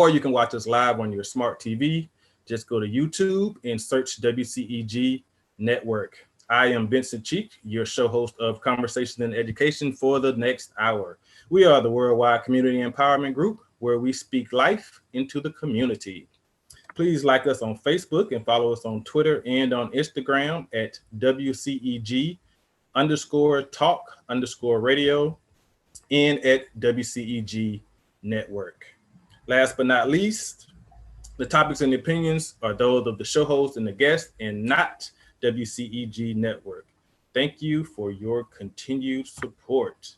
or you can watch us live on your smart TV. Just go to YouTube and search WCEG Network. I am Vincent Cheeks, your show host of Conversations in Education for the next hour. We are the Worldwide Community Empowerment Group, where we speak life into the community. Please like us on Facebook and follow us on Twitter and on Instagram at WCEG_talk_radio and at WCEG Network. Last but not least, the topics and opinions are those of the show host and the guest and not WCEG Network. Thank you for your continued support.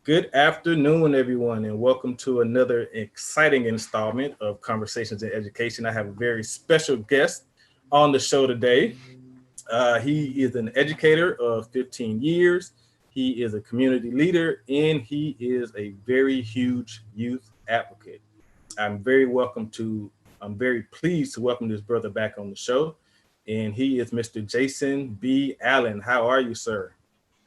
Good afternoon, everyone, and welcome to another exciting installment of Conversations in Education. I have a very special guest on the show today. He is an educator of 15 years. He is a community leader, and he is a very huge youth advocate. I'm very pleased to welcome this brother back on the show, and he is Mr. Jason B. Allen. How are you, sir?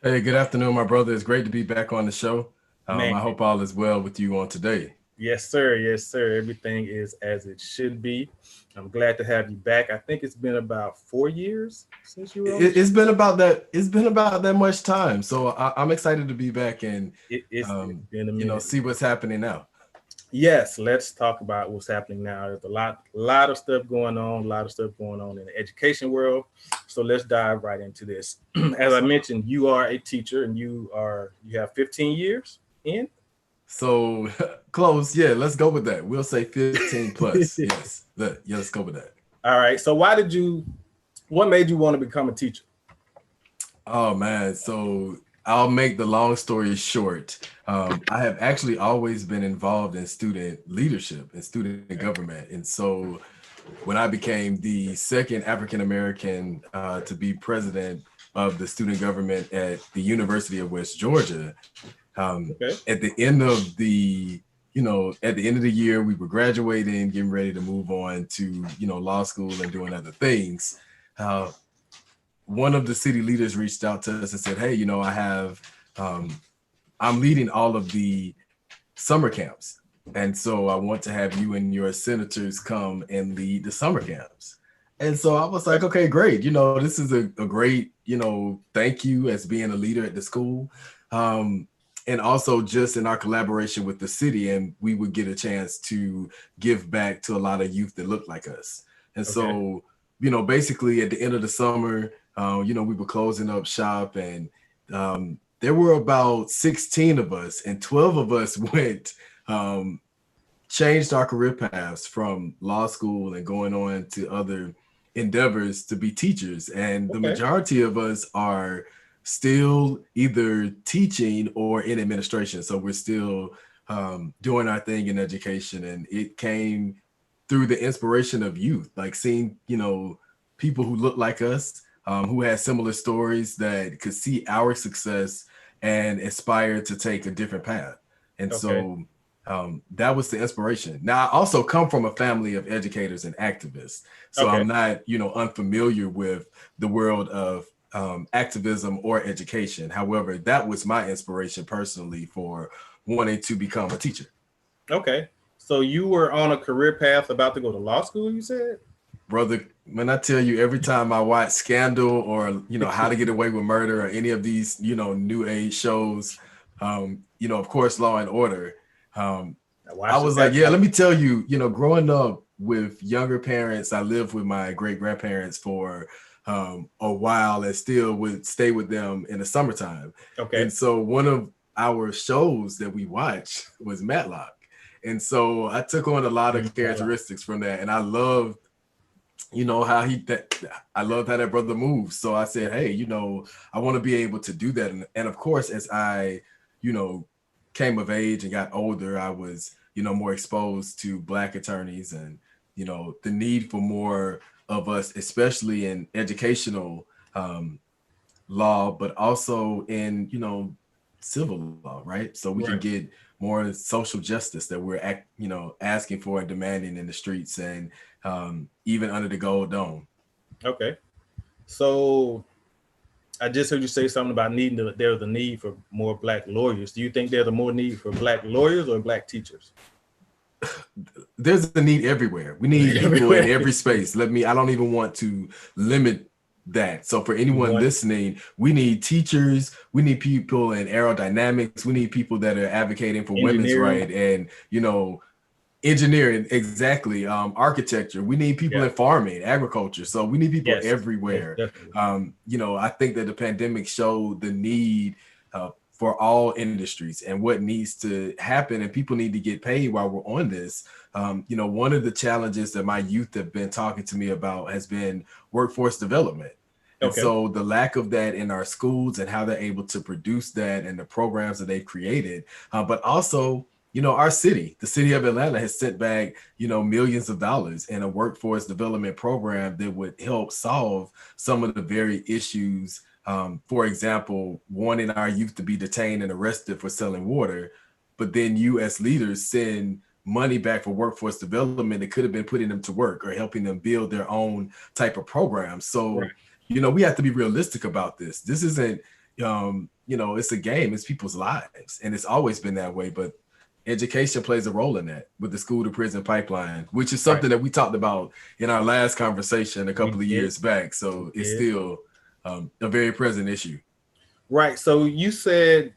Hey, good afternoon, my brother. It's great to be back on the show. I hope all is well with you on today. Yes, sir. Yes, sir. Everything is as it should be. I'm glad to have you back. I think it's been about 4 years since you were on. It's been about that. It's been about that much time. So I'm excited to be back and it's been a minute. See what's happening now. Yes, let's talk about what's happening now. There's a lot of stuff going on, in the education world. So let's dive right into this. As I mentioned, you are a teacher and you have 15 years in. So close. Yeah, let's go with that. We'll say 15 plus. Yes. Let's go with that. All right. So what made you want to become a teacher? Oh man. So I'll make the long story short. I have actually always been involved in student leadership and student government. And so when I became the second African-American to be president of the student government at the University of West Georgia, at the end of the year, we were graduating, getting ready to move on to, law school and doing other things. One of the city leaders reached out to us and said, hey, I'm leading all of the summer camps. And so I want to have you and your senators come and lead the summer camps. And so I was like, okay, great. This is a great, thank you as being a leader at the school. And also just in our collaboration with the city, and we would get a chance to give back to a lot of youth that look like us. And so, basically at the end of the summer, we were closing up shop and there were about 16 of us and 12 of us went, changed our career paths from law school and going on to other endeavors to be teachers. And the majority of us are still either teaching or in administration. So we're still doing our thing in education. And it came through the inspiration of youth, like seeing, people who look like us, who had similar stories that could see our success and aspire to take a different path. And so that was the inspiration. Now, I also come from a family of educators and activists. So I'm not, unfamiliar with the world of activism or education. However, that was my inspiration personally for wanting to become a teacher. Okay. So you were on a career path about to go to law school, you said? Brother, when I tell you, every time I watch Scandal or, How to Get Away with Murder or any of these, new age shows, of course, Law and Order, I was like, let me tell you, growing up with younger parents, I lived with my great grandparents for a while and still would stay with them in the summertime. And so one of our shows that we watched was Matlock. And so I took on a lot of characteristics from that. And I loved, I loved how that brother moves. So I said, hey, I want to be able to do that. And of course, as I, came of age and got older, I was, more exposed to Black attorneys and, the need for more of us, especially in educational law, but also in, civil law, right? So we can get more social justice that we're, asking for and demanding in the streets and even under the Gold Dome. Okay. So I just heard you say something about there's a need for more Black lawyers. Do you think there's a more need for Black lawyers or Black teachers? there's a need everywhere. We need people in every space. I don't even want to limit that. So for anyone listening, we need teachers, we need people in aerodynamics, we need people that are advocating for women's right and, engineering, exactly. Architecture. We need people in farming, agriculture. So we need people everywhere. I think that the pandemic showed the need for all industries and what needs to happen, and people need to get paid while we're on this. One of the challenges that my youth have been talking to me about has been workforce development. And so the lack of that in our schools and how they're able to produce that and the programs that they've created, but also, our city, the city of Atlanta has sent back, millions of dollars in a workforce development program that would help solve some of the very issues. For example, wanting our youth to be detained and arrested for selling water, but then you as leaders send money back for workforce development that could have been putting them to work or helping them build their own type of program. So, we have to be realistic about this. This isn't, it's a game, it's people's lives. And it's always been that way. But education plays a role in that with the school to prison pipeline, which is something that we talked about in our last conversation a couple of years back. So it's still a very present issue. Right. So you said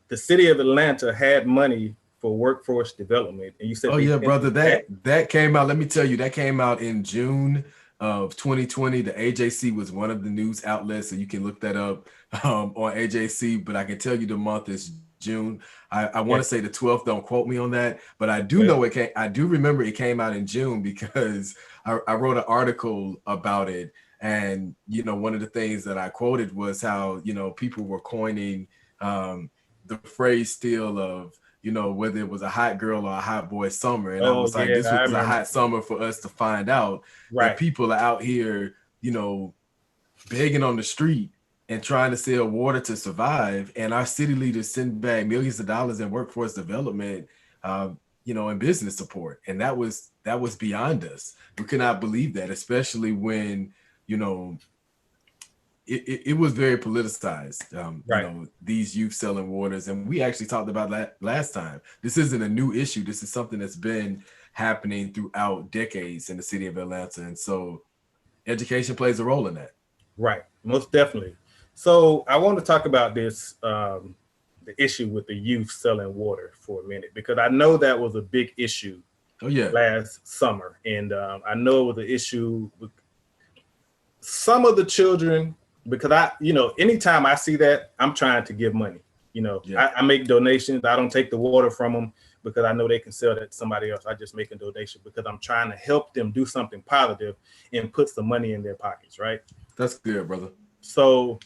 the city of Atlanta had money for workforce development, and you said, "Oh yeah, brother, that came out. Let me tell you, that came out in June of 2020. The AJC was one of the news outlets, so you can look that up on AJC. But I can tell you the month is June. I want to say the 12th. Don't quote me on that, but I do know it came. I do remember it came out in June because I wrote an article about it. And, one of the things that I quoted was how, people were coining the phrase still of, whether it was a hot girl or a hot boy summer. And I was like, this was a hot summer for us to find out that people are out here, begging on the street and trying to sell water to survive. And our city leaders send back millions of dollars in workforce development, and business support. And that was beyond us. We could not believe that, especially when, it was very politicized, these youth selling waters. And we actually talked about that last time. This isn't a new issue. This is something that's been happening throughout decades in the city of Atlanta. And so education plays a role in that. Right. Most definitely. So I want to talk about this, the issue with the youth selling water for a minute, because I know that was a big issue last summer. And I know it was an issue with some of the children, because anytime I see that, I'm trying to give money. I make donations. I don't take the water from them because I know they can sell that to somebody else. I just make a donation because I'm trying to help them do something positive and put some money in their pockets, right? That's good, brother. So,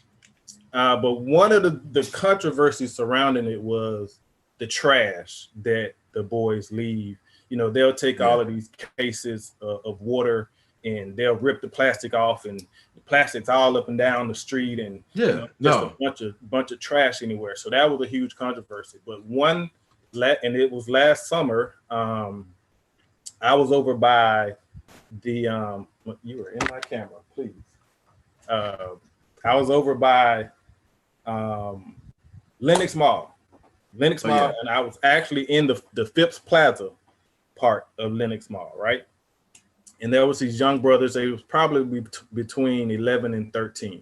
but one of the controversies surrounding it was the trash that the boys leave. They'll take all of these cases of water and they'll rip the plastic off, and the plastic's all up and down the street, and a bunch of trash anywhere. So that was a huge controversy. But and it was last summer. I was over by the you were in my camera, please. I was over by Lenox Mall, and I was actually in the Phipps Plaza part of Lenox Mall, right? And there was these young brothers. They was probably between 11 and 13,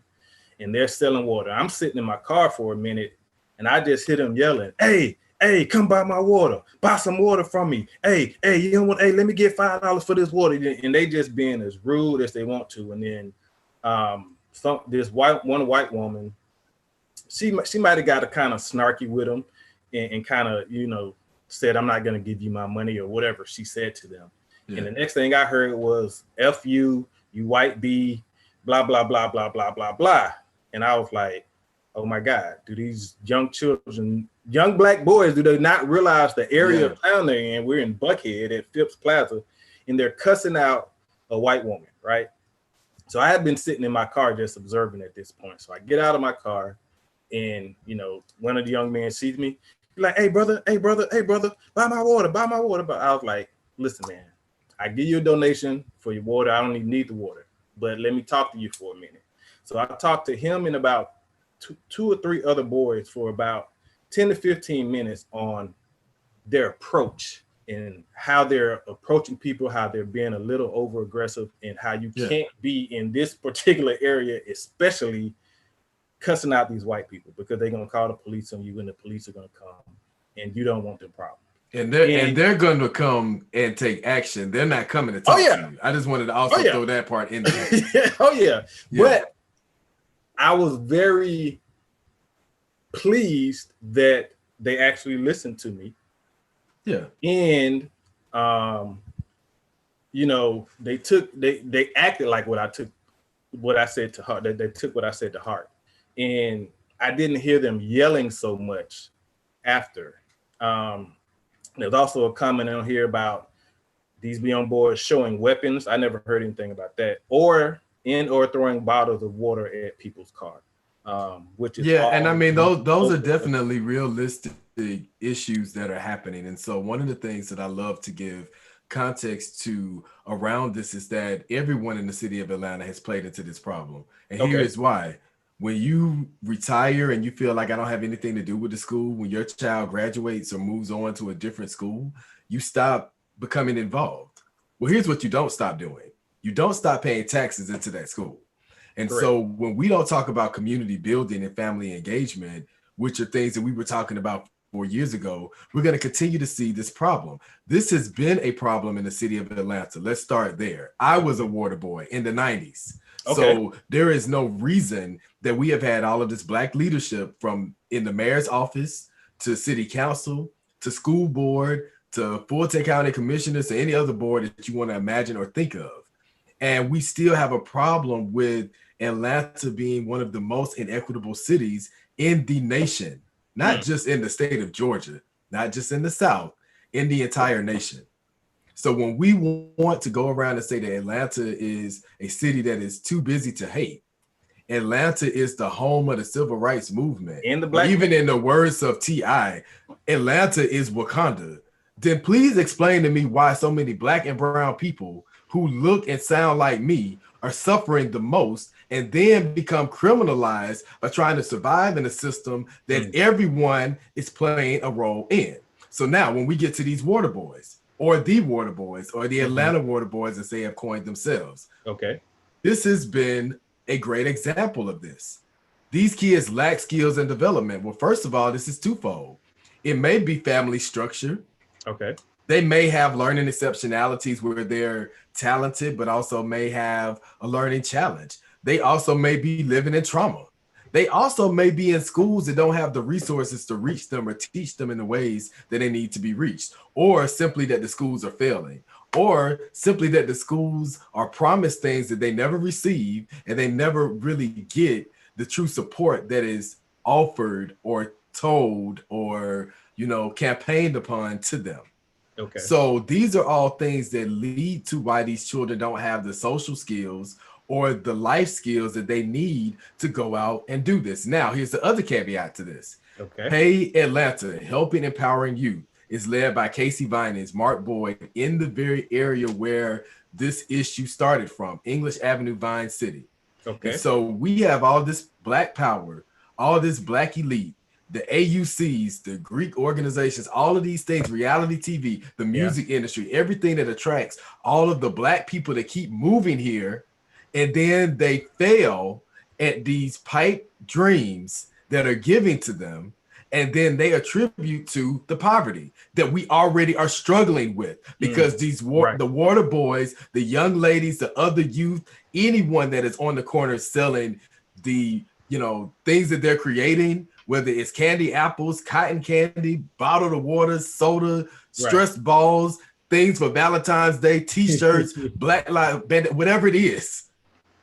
and they're selling water. I'm sitting in my car for a minute, and I just hear them yelling, "Hey, come buy my water. Buy some water from me. Hey, you know what? Hey, let me get $5 for this water." And they just being as rude as they want to. And then this white woman, she might have got a kind of snarky with them, and kind of said, "I'm not going to give you my money," or whatever she said to them. And the next thing I heard was, "F you, you white bee, blah, blah, blah, blah, blah, blah, blah." And I was like, oh my God, do these young children, young Black boys, do they not realize the area of town they're in? We're in Buckhead at Phipps Plaza, and they're cussing out a white woman, right? So I had been sitting in my car just observing at this point. So I get out of my car, and one of the young men sees me. He's like, hey brother, buy my water. But I was like, listen, man, I give you a donation for your water. I don't even need the water, but let me talk to you for a minute. So I talked to him and about two or three other boys for about 10 to 15 minutes on their approach and how they're approaching people, how they're being a little over aggressive, and how you can't be in this particular area, especially cussing out these white people, because they're gonna call the police on you, and the police are gonna come, and you don't want them problems. And they're going to come and take action. They're not coming to talk to you. I just wanted to also throw that part in there. But I was very pleased that they actually listened to me. Yeah. And you know, they acted like what I said to heart. They took what I said to heart. And I didn't hear them yelling so much after. There's also a comment on here about these be on board showing weapons. I never heard anything about that. Or throwing bottles of water at people's car. Which is and I mean those are definitely realistic issues that are happening. And so one of the things that I love to give context to around this is that everyone in the city of Atlanta has played into this problem. And here is why. When you retire and you feel like I don't have anything to do with the school, when your child graduates or moves on to a different school, you stop becoming involved. Well, here's what you don't stop doing. You don't stop paying taxes into that school. And so when we don't talk about community building and family engagement, which are things that we were talking about 4 years ago, we're going to continue to see this problem. This has been a problem in the city of Atlanta. Let's start there. I was a water boy in the 90s. So there is no reason that we have had all of this Black leadership from in the mayor's office to city council to school board to Fulton County commissioners to any other board that you want to imagine or think of. And we still have a problem with Atlanta being one of the most inequitable cities in the nation, not just in the state of Georgia, not just in the South, in the entire nation. So when we want to go around and say that Atlanta is a city that is too busy to hate, Atlanta is the home of the civil rights movement. And the Black, even in the words of T.I., Atlanta is Wakanda. Then please explain to me why so many Black and brown people who look and sound like me are suffering the most and then become criminalized by trying to survive in a system that everyone is playing a role in. So now when we get to these water boys, or the water boys, or the Atlanta water boys, as they have coined themselves. This has been a great example of this. These kids lack skills and development. Well, first of all, this is twofold. It may be family structure. They may have learning exceptionalities where they're talented, but also may have a learning challenge. They also may be living in trauma. They also may be in schools that don't have the resources to reach them or teach them in the ways that they need to be reached, or simply that the schools are failing, or simply that the schools are promised things that they never receive and they never really get the true support that is offered or told or, you know, campaigned upon to them. So these are all things that lead to why these children don't have the social skills or the life skills that they need to go out and do this. Now, here's the other caveat to this. Hey Atlanta, Helping Empowering Youth is led by Casey Vinings, Mark Boyd, in the very area where this issue started from, English Avenue, Vine City. And so we have all this Black power, all this Black elite, the AUCs, the Greek organizations, all of these things, reality TV, the music industry, everything that attracts all of the Black people that keep moving here. And then they fail at these pipe dreams that are given to them. And then they attribute to the poverty that we already are struggling with, because these the water boys, the young ladies, the other youth, anyone that is on the corner selling the, you know, things that they're creating, whether it's candy apples, cotton candy, bottled water, soda, stress balls, things for Valentine's Day, t-shirts, Black Lives Matter, whatever it is.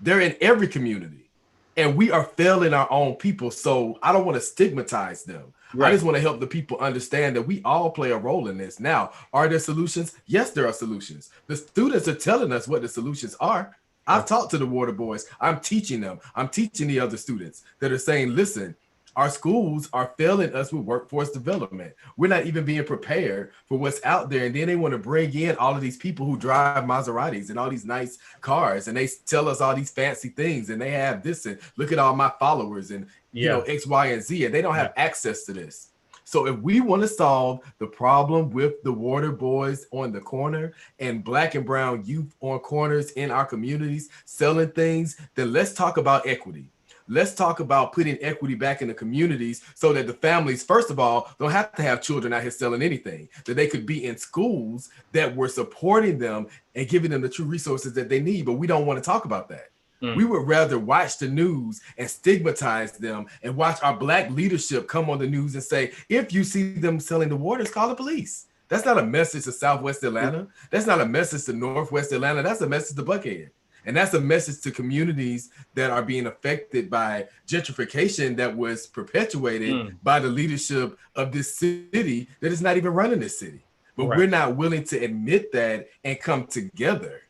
They're in every community, and we are failing our own people. So I don't want to stigmatize them. I just want to help the people understand that we all play a role in this. Now, are there solutions? Yes, there are solutions. The students are telling us what the solutions are. I've talked to the water boys. I'm teaching them. I'm teaching the other students that are saying, listen, our schools are failing us with workforce development. We're not even being prepared for what's out there. And then they want to bring in all of these people who drive Maseratis and all these nice cars. And they tell us all these fancy things. And they have this and look at all my followers and, you know, X, Y, and Z. And they don't have access to this. So if we want to solve the problem with the water boys on the corner and black and brown youth on corners in our communities selling things, then let's talk about equity. Let's talk about putting equity back in the communities so that the families, first of all, don't have to have children out here selling anything, that they could be in schools that were supporting them and giving them the true resources that they need. But we don't want to talk about that. We would rather watch the news and stigmatize them and watch our black leadership come on the news and say, if you see them selling the waters, call the police. That's not a message to Southwest Atlanta. That's not a message to Northwest Atlanta. That's a message to Buckhead. And that's a message to communities that are being affected by gentrification that was perpetuated by the leadership of this city that is not even running this city. But we're not willing to admit that and come together.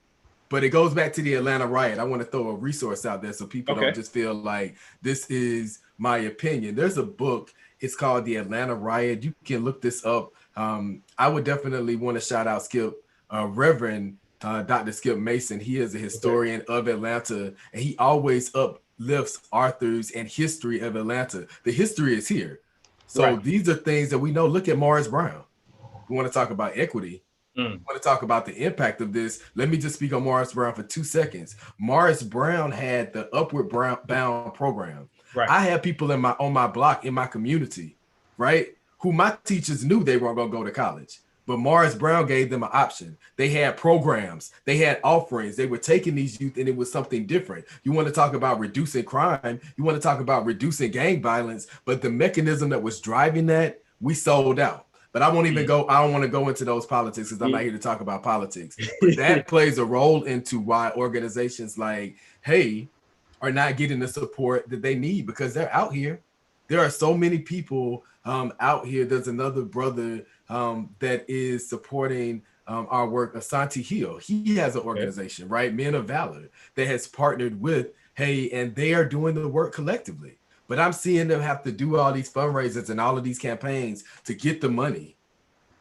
But it goes back to the Atlanta riot. I want to throw a resource out there so people don't just feel like this is my opinion. There's a book. It's called The Atlanta Riot. You can look this up. I would definitely want to shout out Skip, Reverend Dr. Skip Mason. He is a historian of Atlanta, and he always uplifts authors and history of Atlanta. The history is here. So these are things that we know. Look at Morris Brown. We want to talk about equity. I want to talk about the impact of this. Let me just speak on Morris Brown for 2 seconds. Morris Brown had the Upward Bound program. I had people on my block, in my community, who my teachers knew they weren't going to go to college. But Morris Brown gave them an option. They had programs. They had offerings. They were taking these youth, and it was something different. You want to talk about reducing crime. You want to talk about reducing gang violence. But the mechanism that was driving that, we sold out. But I won't even go. I don't want to go into those politics because I'm not here to talk about politics. But that plays a role into why organizations like Hey are not getting the support that they need, because they're out here. There are so many people out here. There's another brother that is supporting our work, Asante Hill. He has an organization, Men of Valor, that has partnered with Hey, and they are doing the work collectively. But I'm seeing them have to do all these fundraisers and all of these campaigns to get the money,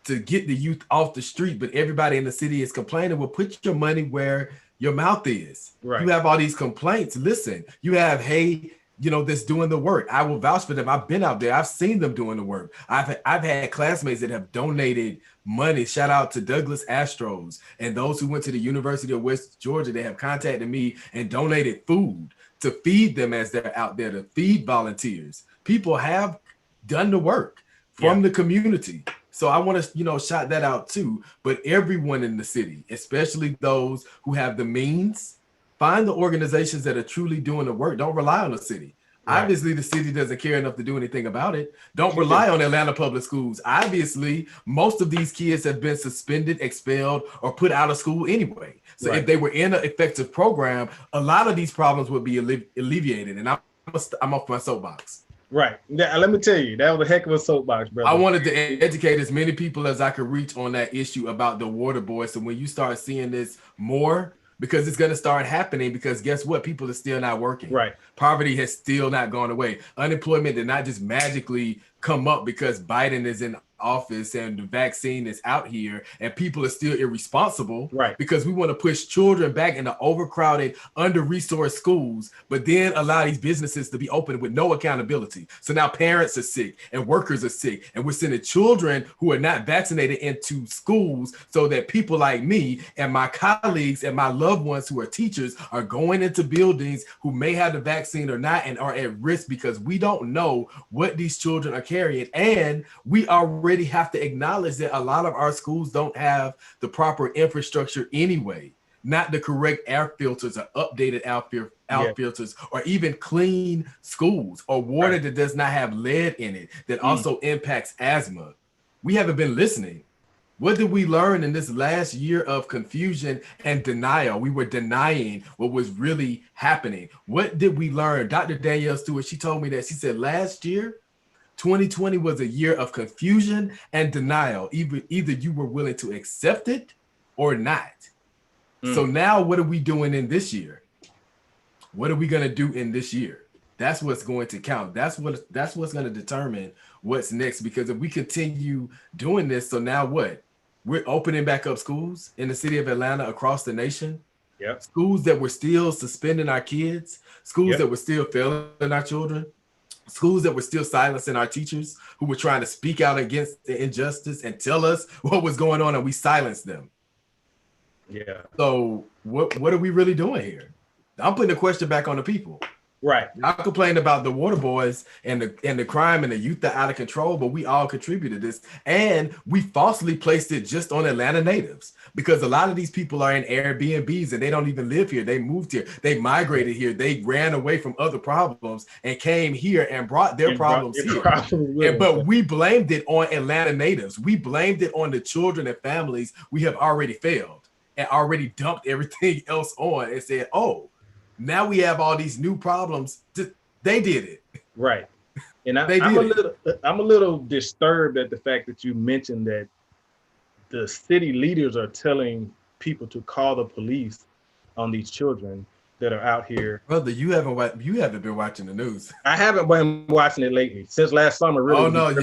to get the youth off the street. But everybody in the city is complaining. Well, put your money where your mouth is. You have all these complaints. Listen, you have Hey, that's doing the work. I will vouch for them. I've been out there. I've seen them doing the work. I've had classmates that have donated money. Shout out to Douglas Astros and those who went to the University of West Georgia. They have contacted me and donated food to feed them as they're out there, to feed volunteers. People have done the work from the community. So I want to, shout that out too. But everyone in the city, especially those who have the means, find the organizations that are truly doing the work. Don't rely on the city. Obviously, the city doesn't care enough to do anything about it. Don't rely on Atlanta Public Schools. Obviously, most of these kids have been suspended, expelled, or put out of school anyway. So if they were in an effective program, a lot of these problems would be alleviated. And I'm off my soapbox. Right. Let me tell you, that was a heck of a soapbox, brother. I wanted to educate as many people as I could reach on that issue about the water boys. So when you start seeing this more, because it's going to start happening, because guess what? People are still not working. Poverty has still not gone away. Unemployment did not just magically come up because Biden is in office and the vaccine is out here and people are still irresponsible because we want to push children back into overcrowded, under-resourced schools, but then allow these businesses to be open with no accountability. So now parents are sick and workers are sick, and we're sending children who are not vaccinated into schools so that people like me and my colleagues and my loved ones who are teachers are going into buildings who may have the vaccine or not and are at risk because we don't know what these children are carrying. And we already have to acknowledge that a lot of our schools don't have the proper infrastructure anyway, not the correct air filters or updated air filters, or even clean schools, or water that does not have lead in it that also impacts asthma. We haven't been listening. What did we learn in this last year of confusion and denial? We were denying what was really happening. What did we learn? Dr. Danielle Stewart, she told me that. She said last year, 2020 was a year of confusion and denial. Either you were willing to accept it or not. So now what are we doing in this year? What are we going to do in this year? That's what's going to count. That's what's going to determine what's next. Because if we continue doing this, so now what? We're opening back up schools in the city of Atlanta, across the nation. Schools that were still suspending our kids, schools that were still failing our children. schools that were still silencing our teachers who were trying to speak out against the injustice and tell us what was going on, and we silenced them. Yeah. So what are we really doing here? I'm putting the question back on the people. Right. Y'all complained about the water boys and the crime and the youth that are out of control, but we all contributed this, and we falsely placed it just on Atlanta natives because a lot of these people are in Airbnbs and they don't even live here. They moved here, they migrated here, they ran away from other problems and came here and brought their problems here. But we blamed it on Atlanta natives. We blamed it on the children and families we have already failed and already dumped everything else on and said, oh, now we have all these new problems. They did it. Right. And I'm a little disturbed at the fact that you mentioned that the city leaders are telling people to call the police on these children that are out here. Brother, you haven't been watching the news. I haven't been watching it lately since last summer. Really. Oh no,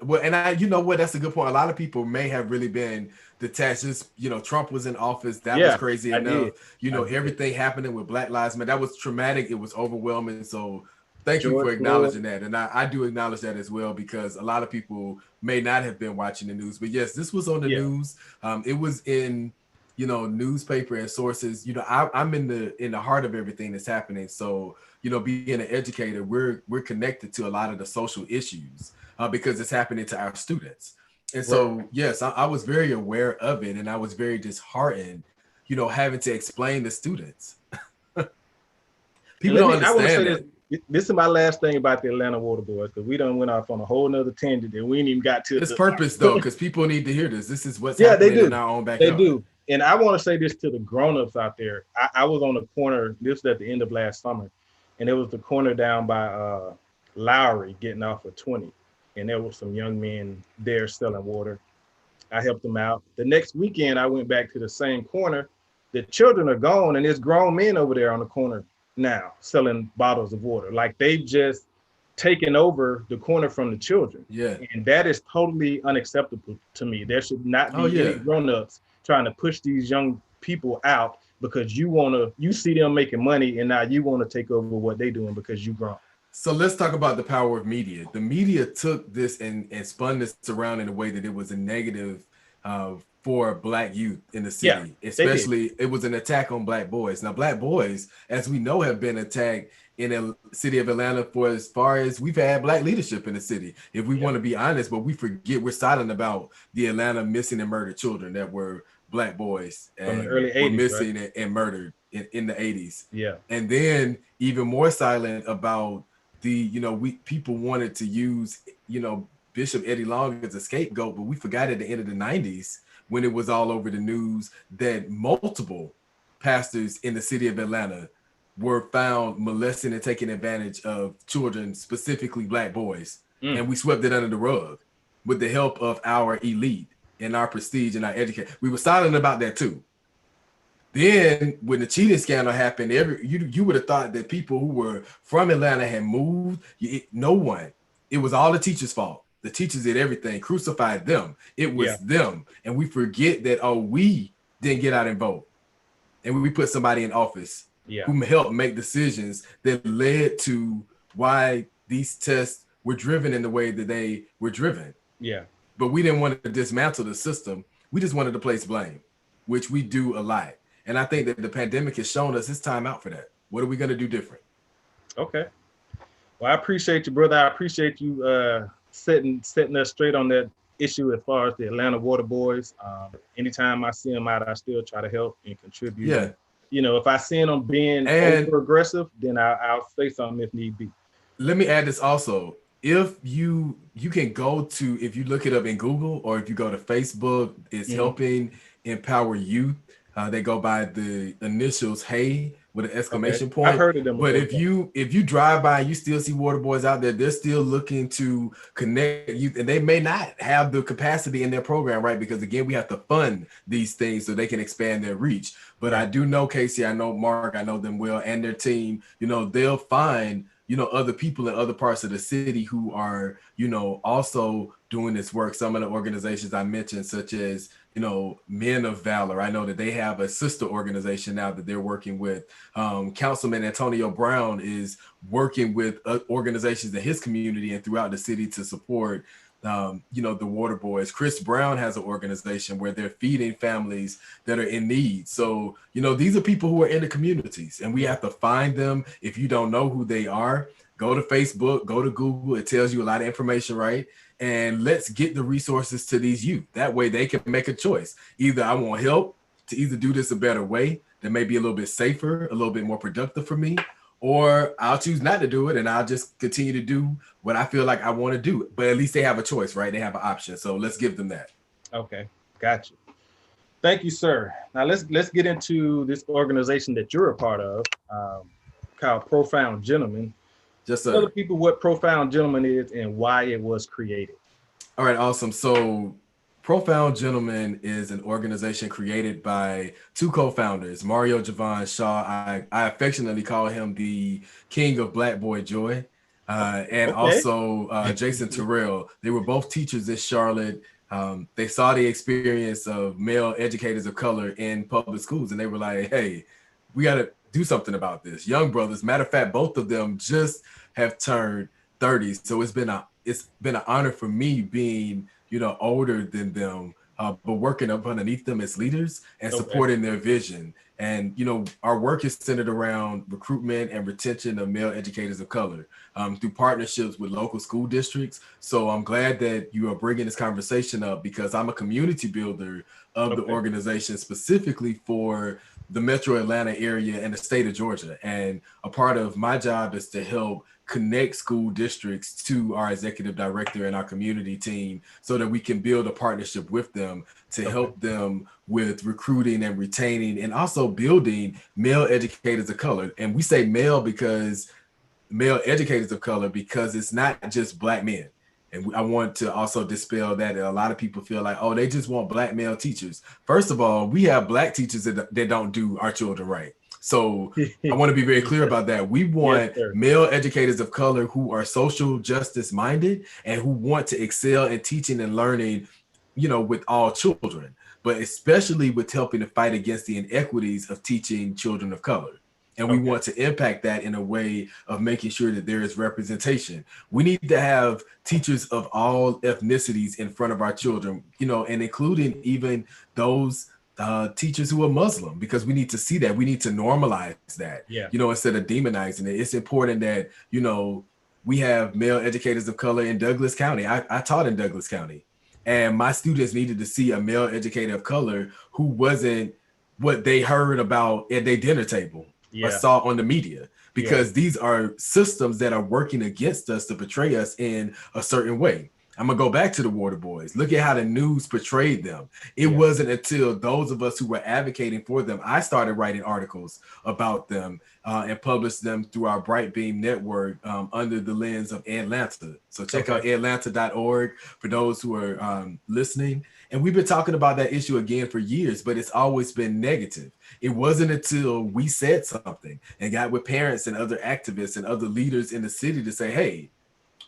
Well, and you know what? That's a good point. A lot of people may have really been detached. Just, Trump was in office. That was crazy enough. Everything happening with Black Lives Matter. That was traumatic. It was overwhelming. So thank you for acknowledging that. And I do acknowledge that as well, because a lot of people may not have been watching the news. But yes, this was on the news. It was in newspaper and sources. I'm in the heart of everything that's happening. So, being an educator, we're connected to a lot of the social issues because it's happening to our students. And so, yes, I was very aware of it, and I was very disheartened, having to explain to students. People don't understand. I want to say this is my last thing about the Atlanta Water Boys, because we done went off on a whole nother tangent and we ain't even got to this purpose though, because people need to hear this. This is what's happening in our own backyard. They do. And I want to say this to the grown-ups out there. I was on the corner, this was at the end of last summer, and it was the corner down by Lowry getting off of 20. And there were some young men there selling water. I helped them out. The next weekend, I went back to the same corner. The children are gone, and there's grown men over there on the corner now selling bottles of water. Like they've just taken over the corner from the children. Yeah. And that is totally unacceptable to me. There should not be any grown-ups trying to push these young people out because you see them making money, and now you want to take over what they're doing because you grown. So let's talk about the power of media. The media took this and spun this around in a way that it was a negative for Black youth in the city. Yeah, especially it was an attack on Black boys. Now, Black boys, as we know, have been attacked in the city of Atlanta for as far as we've had Black leadership in the city. If we want to be honest, but we forget, we're silent about the Atlanta missing and murdered children that were Black boys and from the early 80s, were missing and murdered in the 80s. Yeah. And then even more silent about people wanted to use, Bishop Eddie Long as a scapegoat, but we forgot at the end of the 90s when it was all over the news that multiple pastors in the city of Atlanta were found molesting and taking advantage of children, specifically Black boys. And we swept it under the rug with the help of our elite and our prestige and our education. We were silent about that too. Then when the cheating scandal happened, you would have thought that people who were from Atlanta had moved. No one. It was all the teachers' fault. The teachers did everything, crucified them. It was them. And we forget that, we didn't get out and vote. And we put somebody in office who helped make decisions that led to why these tests were driven in the way that they were driven. Yeah. But we didn't want to dismantle the system. We just wanted to place blame, which we do a lot. And I think that the pandemic has shown us it's time out for that. What are we going to do different? Okay. Well, I appreciate you, brother. I appreciate you setting us straight on that issue as far as the Atlanta Water Boys. Anytime I see them out, I still try to help and contribute. Yeah. If I see them being over aggressive, then I'll say something if need be. Let me add this also. If you can go to, if you look it up in Google or if you go to Facebook, it's helping empower youth. They go by the initials "Hey" with an exclamation point. I've heard of them. But if you drive by and you still see water boys out there, they're still looking to connect youth, and they may not have the capacity in their program, right? Because again, we have to fund these things so they can expand their reach. But I do know Casey, I know Mark, I know them well, and their team. They'll find other people in other parts of the city who are also doing this work. Some of the organizations I mentioned, such as Men of Valor. I know that they have a sister organization now that they're working with. Councilman Antonio Brown is working with organizations in his community and throughout the city to support the water boys. Chris Brown has an organization where they're feeding families that are in need. So, these are people who are in the communities, and we have to find them. If you don't know who they are, go to Facebook, go to Google. It tells you a lot of information, right? And let's get the resources to these youth. That way they can make a choice. Either I want help to either do this a better way that may be a little bit safer, a little bit more productive for me, or I'll choose not to do it and I'll just continue to do what I feel like I want to do. But at least they have a choice, right? They have an option. So let's give them that. Okay, gotcha. Thank you, sir. Now let's get into this organization that you're a part of, called Profound Gentlemen. Just tell the people what Profound Gentlemen is and why it was created. All right, awesome. So Profound Gentlemen is an organization created by two co-founders, Mario Javon Shaw. I affectionately call him the king of Black Boy Joy. And also Jason Terrell. They were both teachers in Charlotte. They saw the experience of male educators of color in public schools, and they were like, hey, we got to do something about this. Young brothers. Matter of fact, both of them just have turned 30. So it's been an honor for me being, older than them, but working up underneath them as leaders and supporting their vision. And, our work is centered around recruitment and retention of male educators of color through partnerships with local school districts. So I'm glad that you are bringing this conversation up because I'm a community builder of the organization specifically for the Metro Atlanta area and the state of Georgia. And a part of my job is to help connect school districts to our executive director and our community team so that we can build a partnership with them to help them with recruiting and retaining and also building male educators of color. And we say male educators of color because it's not just Black men. And I want to also dispel that a lot of people feel like, oh, they just want Black male teachers. First of all, we have Black teachers that don't do our children right. So I want to be very clear about that. We want male educators of color who are social justice minded and who want to excel in teaching and learning, with all children, but especially with helping to fight against the inequities of teaching children of color. And we want to impact that in a way of making sure that there is representation. We need to have teachers of all ethnicities in front of our children, and including even those teachers who are Muslim, because we need to see that. We need to normalize that, instead of demonizing it. It's important that, we have male educators of color in Douglas County. I taught in Douglas County, and my students needed to see a male educator of color who wasn't what they heard about at their dinner table or saw on the media, because these are systems that are working against us to portray us in a certain way. I'm going to go back to the Water Boys. Look at how the news portrayed them. It wasn't until those of us who were advocating for them, I started writing articles about them and published them through our Bright Beam network under the lens of Atlanta. So check out atlanta.org for those who are listening. And we've been talking about that issue again for years, but it's always been negative. It wasn't until we said something and got with parents and other activists and other leaders in the city to say, hey,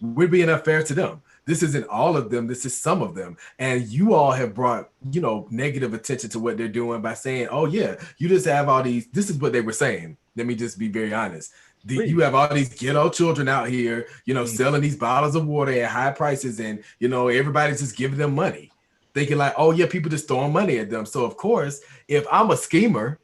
we're being unfair to them. This isn't all of them. This is some of them. And you all have brought, negative attention to what they're doing by saying, oh, yeah, you just have all these. This is what they were saying. Let me just be very honest. You have all these ghetto children out here, selling these bottles of water at high prices. And, everybody's just giving them money, thinking like, oh, yeah, people just throwing money at them. So, of course, if I'm a schemer,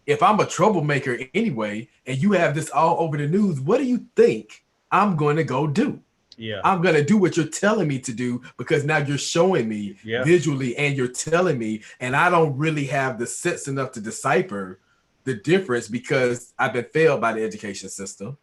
if I'm a troublemaker anyway, and you have this all over the news, what do you think I'm going to go do? Yeah, I'm going to do what you're telling me to do because now you're showing me visually and you're telling me, and I don't really have the sense enough to decipher the difference because I've been failed by the education system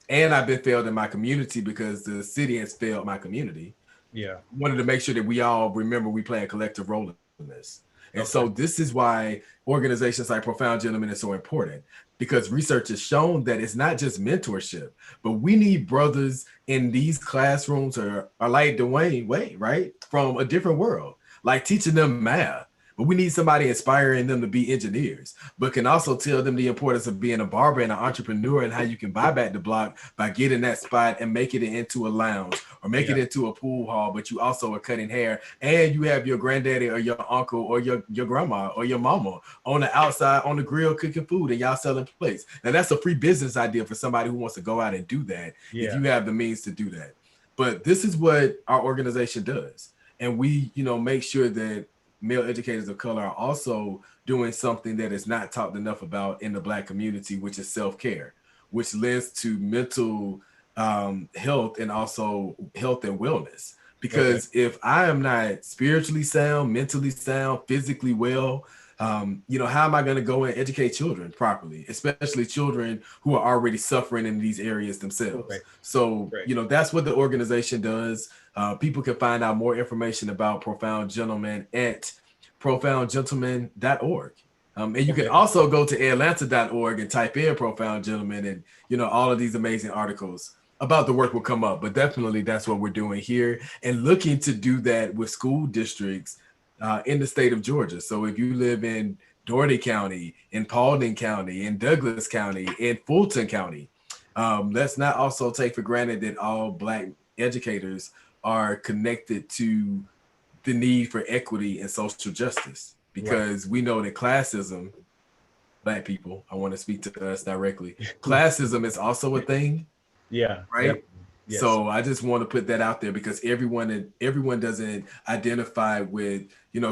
and I've been failed in my community because the city has failed my community. Yeah. Wanted to make sure that we all remember we play a collective role in this. And so this is why organizations like Profound Gentlemen is so important, because research has shown that it's not just mentorship, but we need brothers in these classrooms are like Dwayne Wade, right? From a different world, like teaching them math. but we need somebody inspiring them to be engineers, but can also tell them the importance of being a barber and an entrepreneur and how you can buy back the block by getting that spot and making it into a lounge or make it into a pool hall, but you also are cutting hair and you have your granddaddy or your uncle or your grandma or your mama on the outside on the grill cooking food and y'all selling plates. Now that's a free business idea for somebody who wants to go out and do that if you have the means to do that. But this is what our organization does. And we, make sure that male educators of color are also doing something that is not talked enough about in the Black community, which is self-care, which lends to mental health and also health and wellness. Because if I am not spiritually sound, mentally sound, physically well, how am I going to go and educate children properly, especially children who are already suffering in these areas themselves? So, that's what the organization does. People can find out more information about Profound Gentlemen at profoundgentlemen.org. And you can also go to atlanta.org and type in Profound Gentlemen, and, all of these amazing articles about the work will come up. But definitely that's what we're doing here and looking to do that with school districts in the state of Georgia. So if you live in Dougherty County, in Paulding County, in Douglas County, in Fulton County, let's not also take for granted that all Black educators are connected to the need for equity and social justice, because we know that classism, Black people, I want to speak to us directly, classism is also a thing. Yeah. Right. Yes. So I just want to put that out there because everyone doesn't identify with,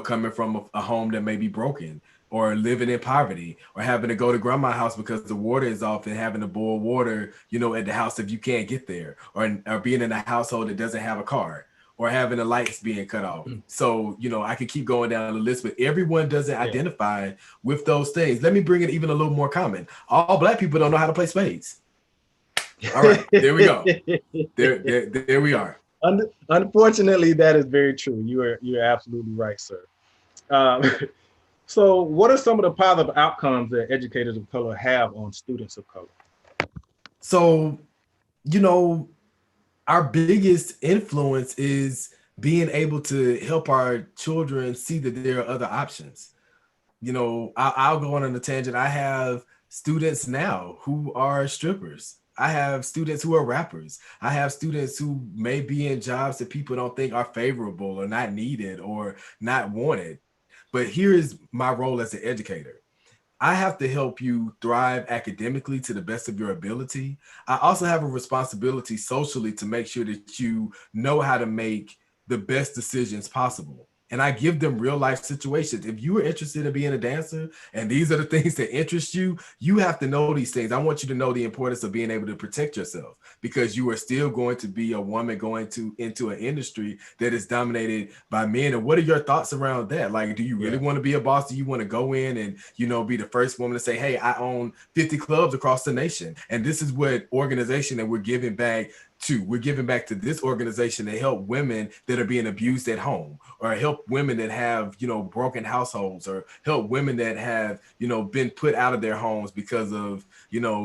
coming from a home that may be broken or living in poverty or having to go to grandma's house because the water is off and having to boil water, at the house if you can't get there, or being in a household that doesn't have a car or having the lights being cut off. So, I could keep going down the list, but everyone doesn't identify with those things. Let me bring it even a little more common. All Black people don't know how to play spades. All right, there we go. There we are. Unfortunately, that is very true. You're absolutely right, sir. So what are some of the positive outcomes that educators of color have on students of color? So, our biggest influence is being able to help our children see that there are other options. I'll go on a tangent. I have students now who are strippers. I have students who are rappers. I have students who may be in jobs that people don't think are favorable or not needed or not wanted. But here is my role as an educator. I have to help you thrive academically to the best of your ability. I also have a responsibility socially to make sure that you know how to make the best decisions possible. And I give them real life situations. If you are interested in being a dancer and these are the things that interest you, you have to know these things. I want you to know the importance of being able to protect yourself, because you are still going to be a woman going into an industry that is dominated by men. And what are your thoughts around that? Like, do you really want to be a boss? Do you want to go in and, be the first woman to say, hey, I own 50 clubs across the nation. And this is what organization that we're giving back to. We're giving back to this organization to help women that are being abused at home, or help women that have, broken households, or help women that have, been put out of their homes because of,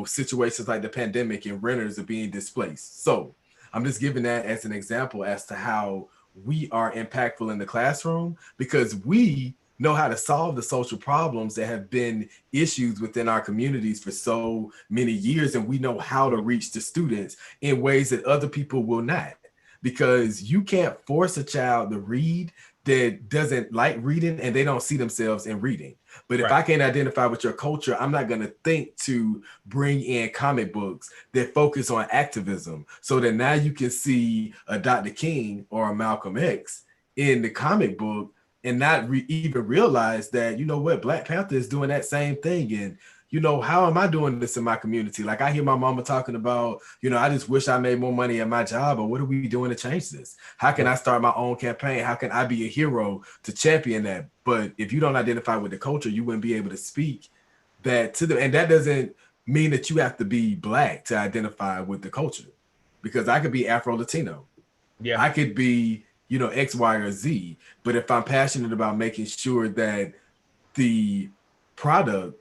situations like the pandemic and renters are being displaced. So I'm just giving that as an example as to how we are impactful in the classroom, because we know how to solve the social problems that have been issues within our communities for so many years. And we know how to reach the students in ways that other people will not, because you can't force a child to read that doesn't like reading and they don't see themselves in reading. But if I can't identify with your culture, I'm not going to think to bring in comic books that focus on activism, so that now you can see a Dr. King or a Malcolm X in the comic book and not even realize that, Black Panther is doing that same thing. And, how am I doing this in my community? Like, I hear my mama talking about, I just wish I made more money at my job, but what are we doing to change this? How can I start my own campaign? How can I be a hero to champion that? But if you don't identify with the culture, you wouldn't be able to speak that to them. And that doesn't mean that you have to be Black to identify with the culture, because I could be Afro-Latino. I could be, X, Y, or Z. But if I'm passionate about making sure that the product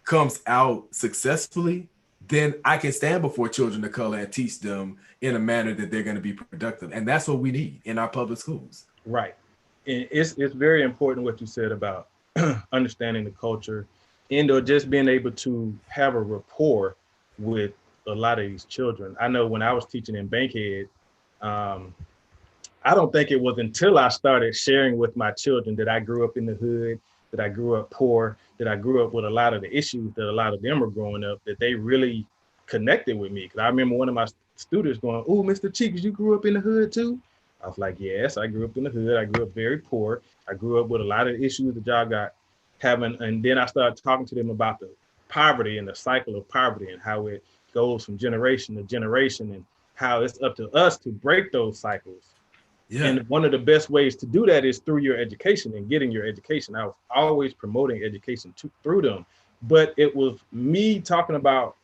comes out successfully, then I can stand before children of color and teach them in a manner that they're going to be productive. And that's what we need in our public schools. Right. And it's very important what you said about understanding the culture, and or just being able to have a rapport with a lot of these children. I know when I was teaching in Bankhead, um, I don't think it was until I started sharing with my children that I grew up in the hood, that I grew up poor, that I grew up with a lot of the issues that a lot of them were growing up, that they really connected with me. Because I remember one of my students going, "Oh, Mr. Cheeks, you grew up in the hood too?" I was like, "Yes, I grew up in the hood. I grew up very poor. I grew up with a lot of issues that y'all got having." And then I started talking to them about the poverty and the cycle of poverty and how it goes from generation to generation and how it's up to us to break those cycles. Yeah. And one of the best ways to do that is through your education and getting your education. I was always promoting education through them, but it was me talking about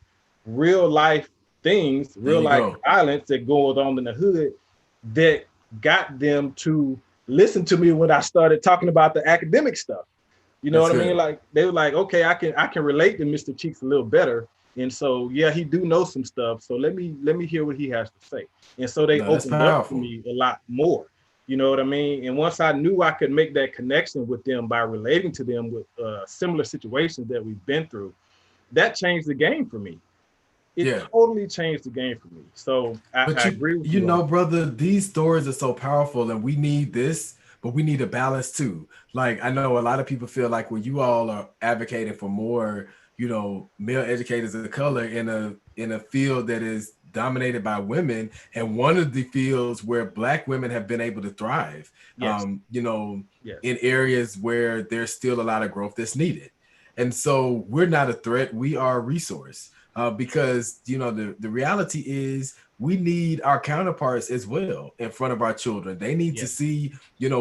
real life things, There real you life go. violence that goes on in the hood that got them to listen to me when I started talking about the academic stuff. You know That's what I mean? good. Like they were like, okay, I can relate to Mr. Cheeks a little better. And so yeah, he do know some stuff. So let me hear what he has to say. And so they No, that's opened up to powerful. me a lot more. You know what I mean? And once I knew I could make that connection with them by relating to them with similar situations that we've been through, that changed the game for me. It Yeah. totally changed the game for me. So But I agree with you you on know, that. brother, these stories are so powerful, and we need this, but we need a balance too. Like I know a lot of people feel like when you all are advocating for more, male educators of color in a field that is dominated by women, and one of the fields where Black women have been able to thrive, Yes, yes, in areas where there's still a lot of growth that's needed. And so we're not a threat; we are a resource. Because the reality is we need our counterparts as well in front of our children. They need to yes, see,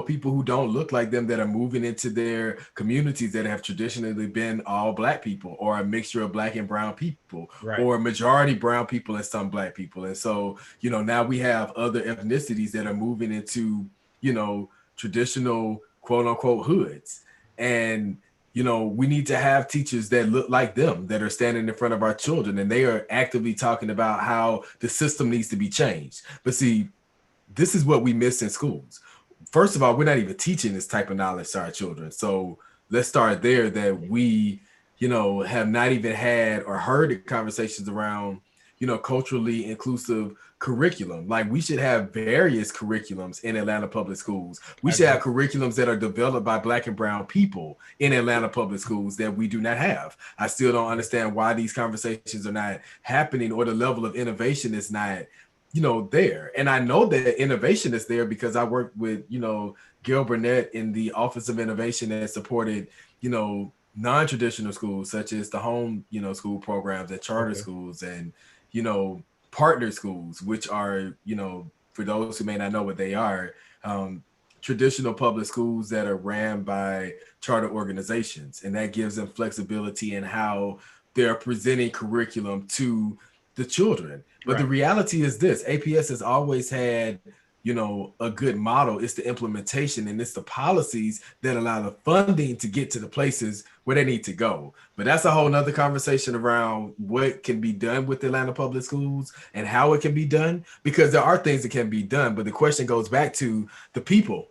people who don't look like them that are moving into their communities that have traditionally been all Black people or a mixture of Black and brown people right, or a majority brown people and some Black people. And so, now we have other ethnicities that are moving into, traditional quote unquote hoods. And we need to have teachers that look like them that are standing in front of our children and they are actively talking about how the system needs to be changed. But see, this is what we miss in schools. First of all, we're not even teaching this type of knowledge to our children. So let's start there that we, have not even had or heard the conversations around, culturally inclusive curriculum. Like we should have various curriculums in Atlanta public schools. We I should agree. have curriculums that are developed by Black and brown people in Atlanta public schools that we do not have. I still don't understand why these conversations are not happening or the level of innovation is not there. And I know that innovation is there because I worked with, Gail Burnett in the Office of Innovation that supported, non-traditional schools such as the home, school programs and charter Okay, schools and, you know, partner schools, which are, for those who may not know what they are, um, traditional public schools that are ran by charter organizations. And that gives them flexibility in how they're presenting curriculum to the children. But the right, reality is this: APS has always had, a good model. It's the implementation and it's the policies that allow the funding to get to the places where they need to go. But that's a whole nother conversation around what can be done with Atlanta public schools and how it can be done, because there are things that can be done. But the question goes back to the people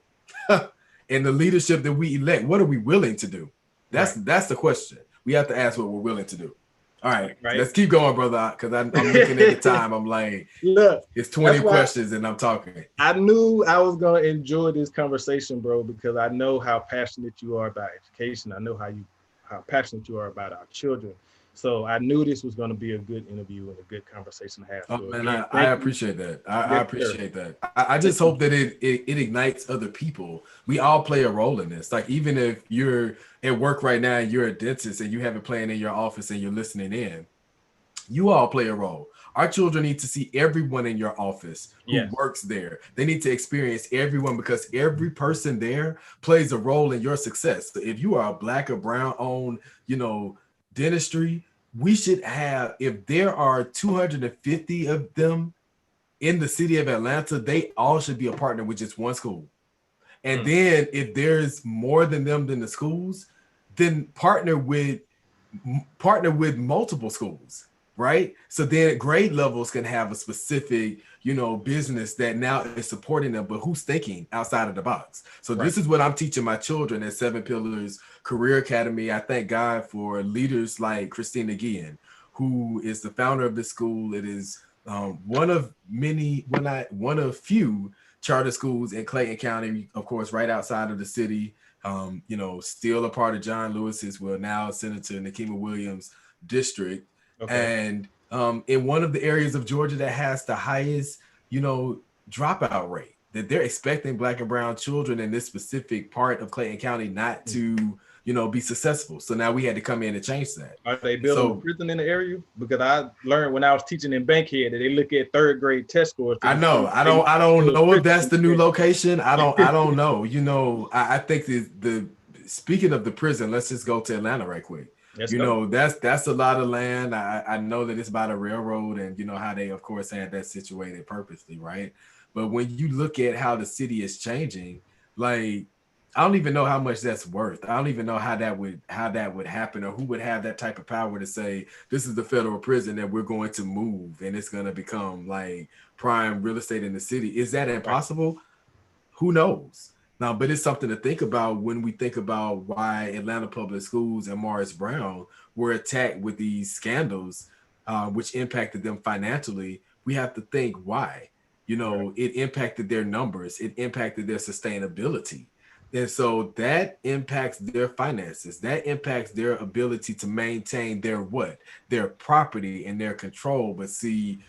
and the leadership that we elect. What are we willing to do? That's right, that's the question. We have to ask what we're willing to do. All right, right. let's keep going, brother, because I'm looking at the time. I'm like, Look, it's that's 20 why questions and I'm talking. I knew I was gonna enjoy this conversation, bro, because I know how passionate you are about education. I know how passionate you are about our children. So I knew this was gonna be a good interview and a good conversation to have. Oh So man, again, I thank you. appreciate that. I Yes, sir. appreciate that. I Thank just you. hope that it ignites other people. We all play a role in this. Like even if you're at work right now and you're a dentist and you have it playing in your office and you're listening in, you all play a role. Our children need to see everyone in your office who Yes. works there. They need to experience everyone because every person there plays a role in your success. So if you are a Black or brown owned, dentistry, we should have, if there are 250 of them in the city of Atlanta, they all should be a partner with just one school. And Mm. then if there's more than them than the schools, then partner with multiple schools. right? So then grade levels can have a specific, business that now is supporting them, but who's thinking outside of the box? So Right. this is what I'm teaching my children at Seven Pillars Career Academy. I thank God for leaders like Christina Guillen, who is the founder of the school. It is one of many, one of few charter schools in Clayton County, of course, right outside of the city. Still a part of John Lewis's, well, now Senator Nikema Williams district, Okay. and in one of the areas of Georgia that has the highest, dropout rate. That they're expecting Black and brown children in this specific part of Clayton County not to, be successful. So now we had to come in and change that. Are they And building a so prison in the area? Because I learned when I was teaching in Bankhead that they look at third grade test scores to I know. determine I if they don't. I don't build a know if prison that's in the the new area. location. I don't. I don't know. I think the speaking of the prison, let's just go to Atlanta right quick. Let's go. That's a lot of land. I know that it's by the railroad, and you know how they, of course, had that situated purposely, right? But when you look at how the city is changing, like I don't even know how much that's worth. I don't even know how that would happen, or who would have that type of power to say this is the federal prison that we're going to move and it's going to become like prime real estate in the city. Is that Right. impossible? Who knows? Now, but it's something to think about when we think about why Atlanta Public Schools and Morris Brown were attacked with these scandals, which impacted them financially. We have to think why. Right. It impacted their numbers, it impacted their sustainability. And so that impacts their finances, that impacts their ability to maintain their what? Their property and their control. But see,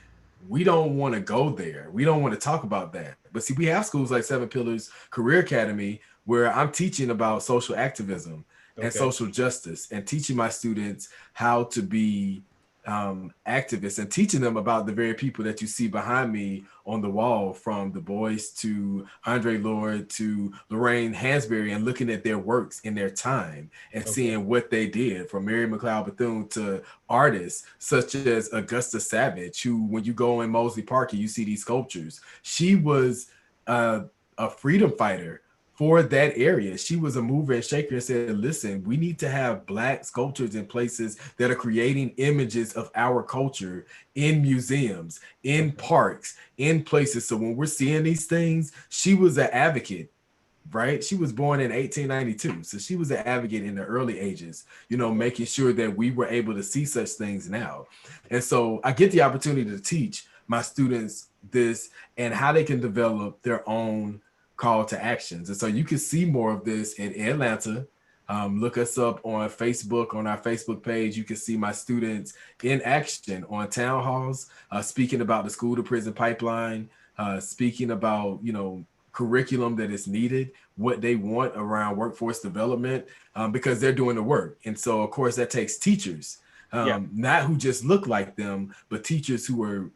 we don't want to go there. We don't want to talk about that. But see, we have schools like Seven Pillars Career Academy where I'm teaching about social activism and Okay. social justice and teaching my students how to be activists and teaching them about the very people that you see behind me on the wall, from Du Bois to Andre Lord to Lorraine Hansberry, and looking at their works in their time and Okay. seeing what they did, from Mary McLeod Bethune to artists such as Augusta Savage, who, when you go in Mosley Park and you see these sculptures, she was a freedom fighter for that area. She was a mover and shaker and said, listen, we need to have Black sculptures in places that are creating images of our culture in museums, in Okay. parks, in places. So when we're seeing these things, she was an advocate, right? She was born in 1892. So she was an advocate in the early ages, Okay. making sure that we were able to see such things now. And so I get the opportunity to teach my students this and how they can develop their own call to actions. And so you can see more of this in Atlanta. Look us up on Facebook, on our Facebook page. You can see my students in action on town halls, speaking about the school to prison pipeline, speaking about, curriculum that is needed, what they want around workforce development, because they're doing the work. And so, of course, that takes teachers, Yeah. not who just look like them, but teachers who are,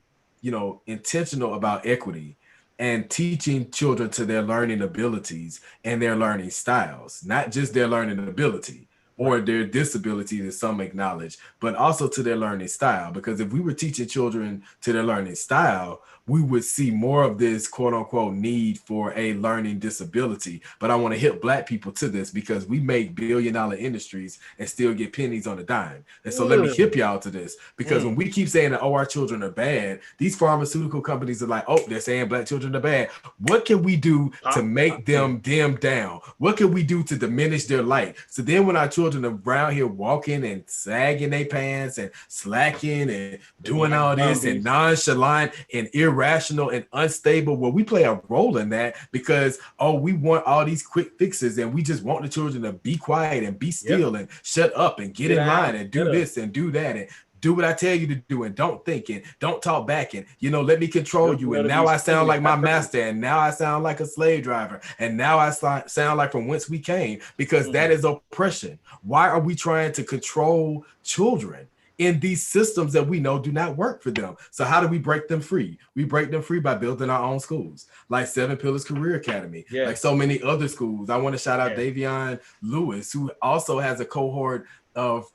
intentional about equity and teaching children to their learning abilities and their learning styles, not just their learning ability Right. or their disability that some acknowledge, but also to their learning style. Because if we were teaching children to their learning style, we would see more of this quote unquote need for a learning disability. But I want to hit Black people to this because we make billion-dollar industries and still get pennies on a dime. And so let me hip y'all to this, because when we keep saying that, oh, our children are bad, these pharmaceutical companies are like, oh, they're saying Black children are bad. What can we do to make them dim down? What can we do to diminish their light? So then when our children are around here walking and sagging their pants and slacking and doing all this and nonchalant and irrational and unstable, well, we play a role in that because, oh, we want all these quick fixes and we just want the children to be quiet and be still and shut up and get in line and do this and do that and do what I tell you to do and don't think and don't talk back and, let me control you. And now I sound like my master and now I sound like a slave driver and now I sound like from whence we came, because that is oppression. Why are we trying to control children in these systems that we know do not work for them? So how do we break them free? We break them free by building our own schools, like Seven Pillars Career Academy, like so many other schools. I want to shout out Davion Lewis, who also has a cohort of,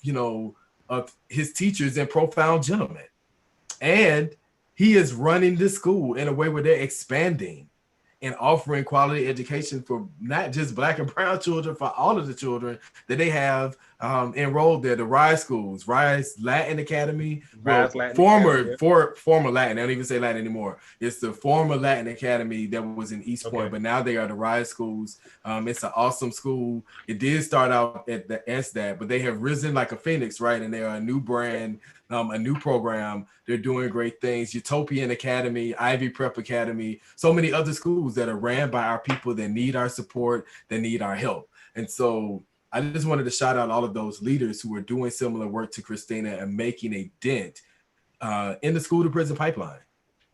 of his teachers in Profound Gentlemen. And he is running the school in a way where they're expanding and offering quality education for not just Black and brown children, for all of the children that they have enrolled there, the Rise schools, Rise Latin Academy, Rise Latin Academy, yeah. former Latin. They don't even say Latin anymore. It's the former Latin Academy that was in East Point, but now they are the Rise schools. It's an awesome school. It did start out at the SDAT, but they have risen like a phoenix, right? And they are a new brand, a new program. They're doing great things. Utopian Academy, Ivy Prep Academy, so many other schools that are ran by our people that need our support, that need our help. And so I just wanted to shout out all of those leaders who are doing similar work to Christina and making a dent in the school to prison pipeline.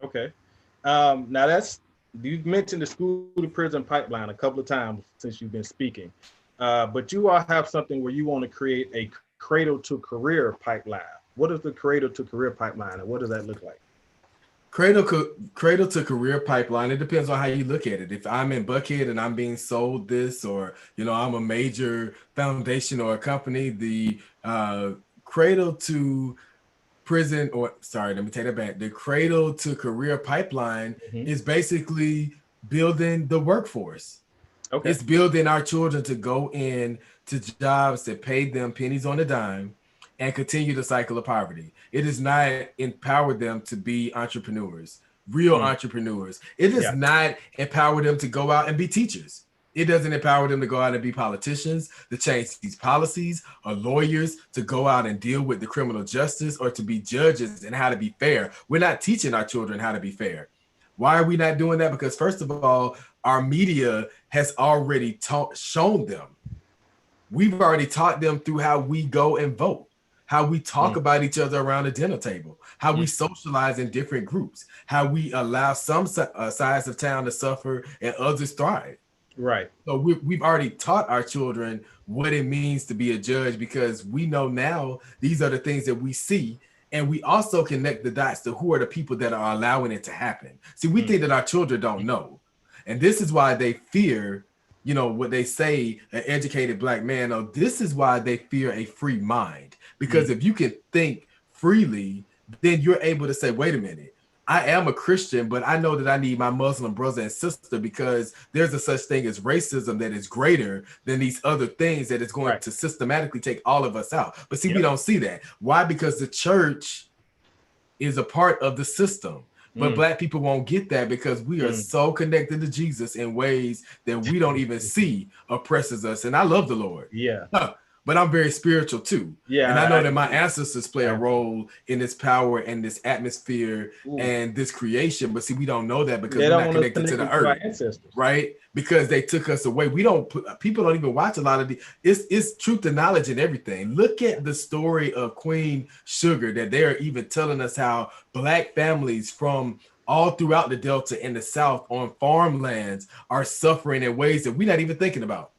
Okay. Now you've mentioned the school to prison pipeline a couple of times since you've been speaking, but you all have something where you want to create a cradle to career pipeline. What is the cradle to career pipeline and what does that look like? Cradle to career pipeline. It depends on how you look at it. If I'm in Buckhead and I'm being sold this, or I'm a major foundation or a company, the cradle to prison, let me take that back. The cradle to career pipeline is basically building the workforce. Okay. It's building our children to go in to jobs that pay them pennies on a dime and continue the cycle of poverty. It does not empower them to be entrepreneurs, real entrepreneurs. It does not empower them to go out and be teachers. It doesn't empower them to go out and be politicians, to change these policies, or lawyers, to go out and deal with the criminal justice, or to be judges and how to be fair. We're not teaching our children how to be fair. Why are we not doing that? Because first of all, our media has already shown them. We've already taught them through how we go and vote, how we talk about each other around the dinner table, how we socialize in different groups, how we allow some sides of town to suffer and others thrive. Right. So we've already taught our children what it means to be a judge, because we know now these are the things that we see. And we also connect the dots to who are the people that are allowing it to happen. See, we think that our children don't know. And this is why they fear, what they say, an educated Black man. Oh, this is why they fear a free mind. Because if you can think freely, then you're able to say, wait a minute, I am a Christian, but I know that I need my Muslim brother and sister, because there's a such thing as racism that is greater than these other things that is going to systematically take all of us out. But see, we don't see that. Why? Because the church is a part of the system. But Black people won't get that because we are so connected to Jesus in ways that we don't even see oppresses us. And I love the Lord. Yeah. But I'm very spiritual too. Yeah. And I know that my ancestors play a role in this power and this atmosphere and this creation. But see, we don't know that because we're not connected to the earth. Right? Because they took us away. People don't even watch a lot of it's truth and knowledge and everything. Look at the story of Queen Sugar, that they're even telling us how Black families from all throughout the Delta and the South on farmlands are suffering in ways that we're not even thinking about.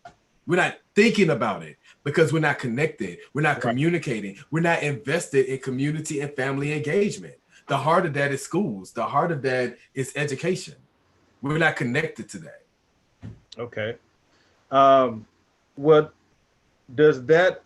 We're not thinking about it because we're not connected. We're not communicating. We're not invested in community and family engagement. The heart of that is schools. The heart of that is education. We're not connected to that. Okay. What does that,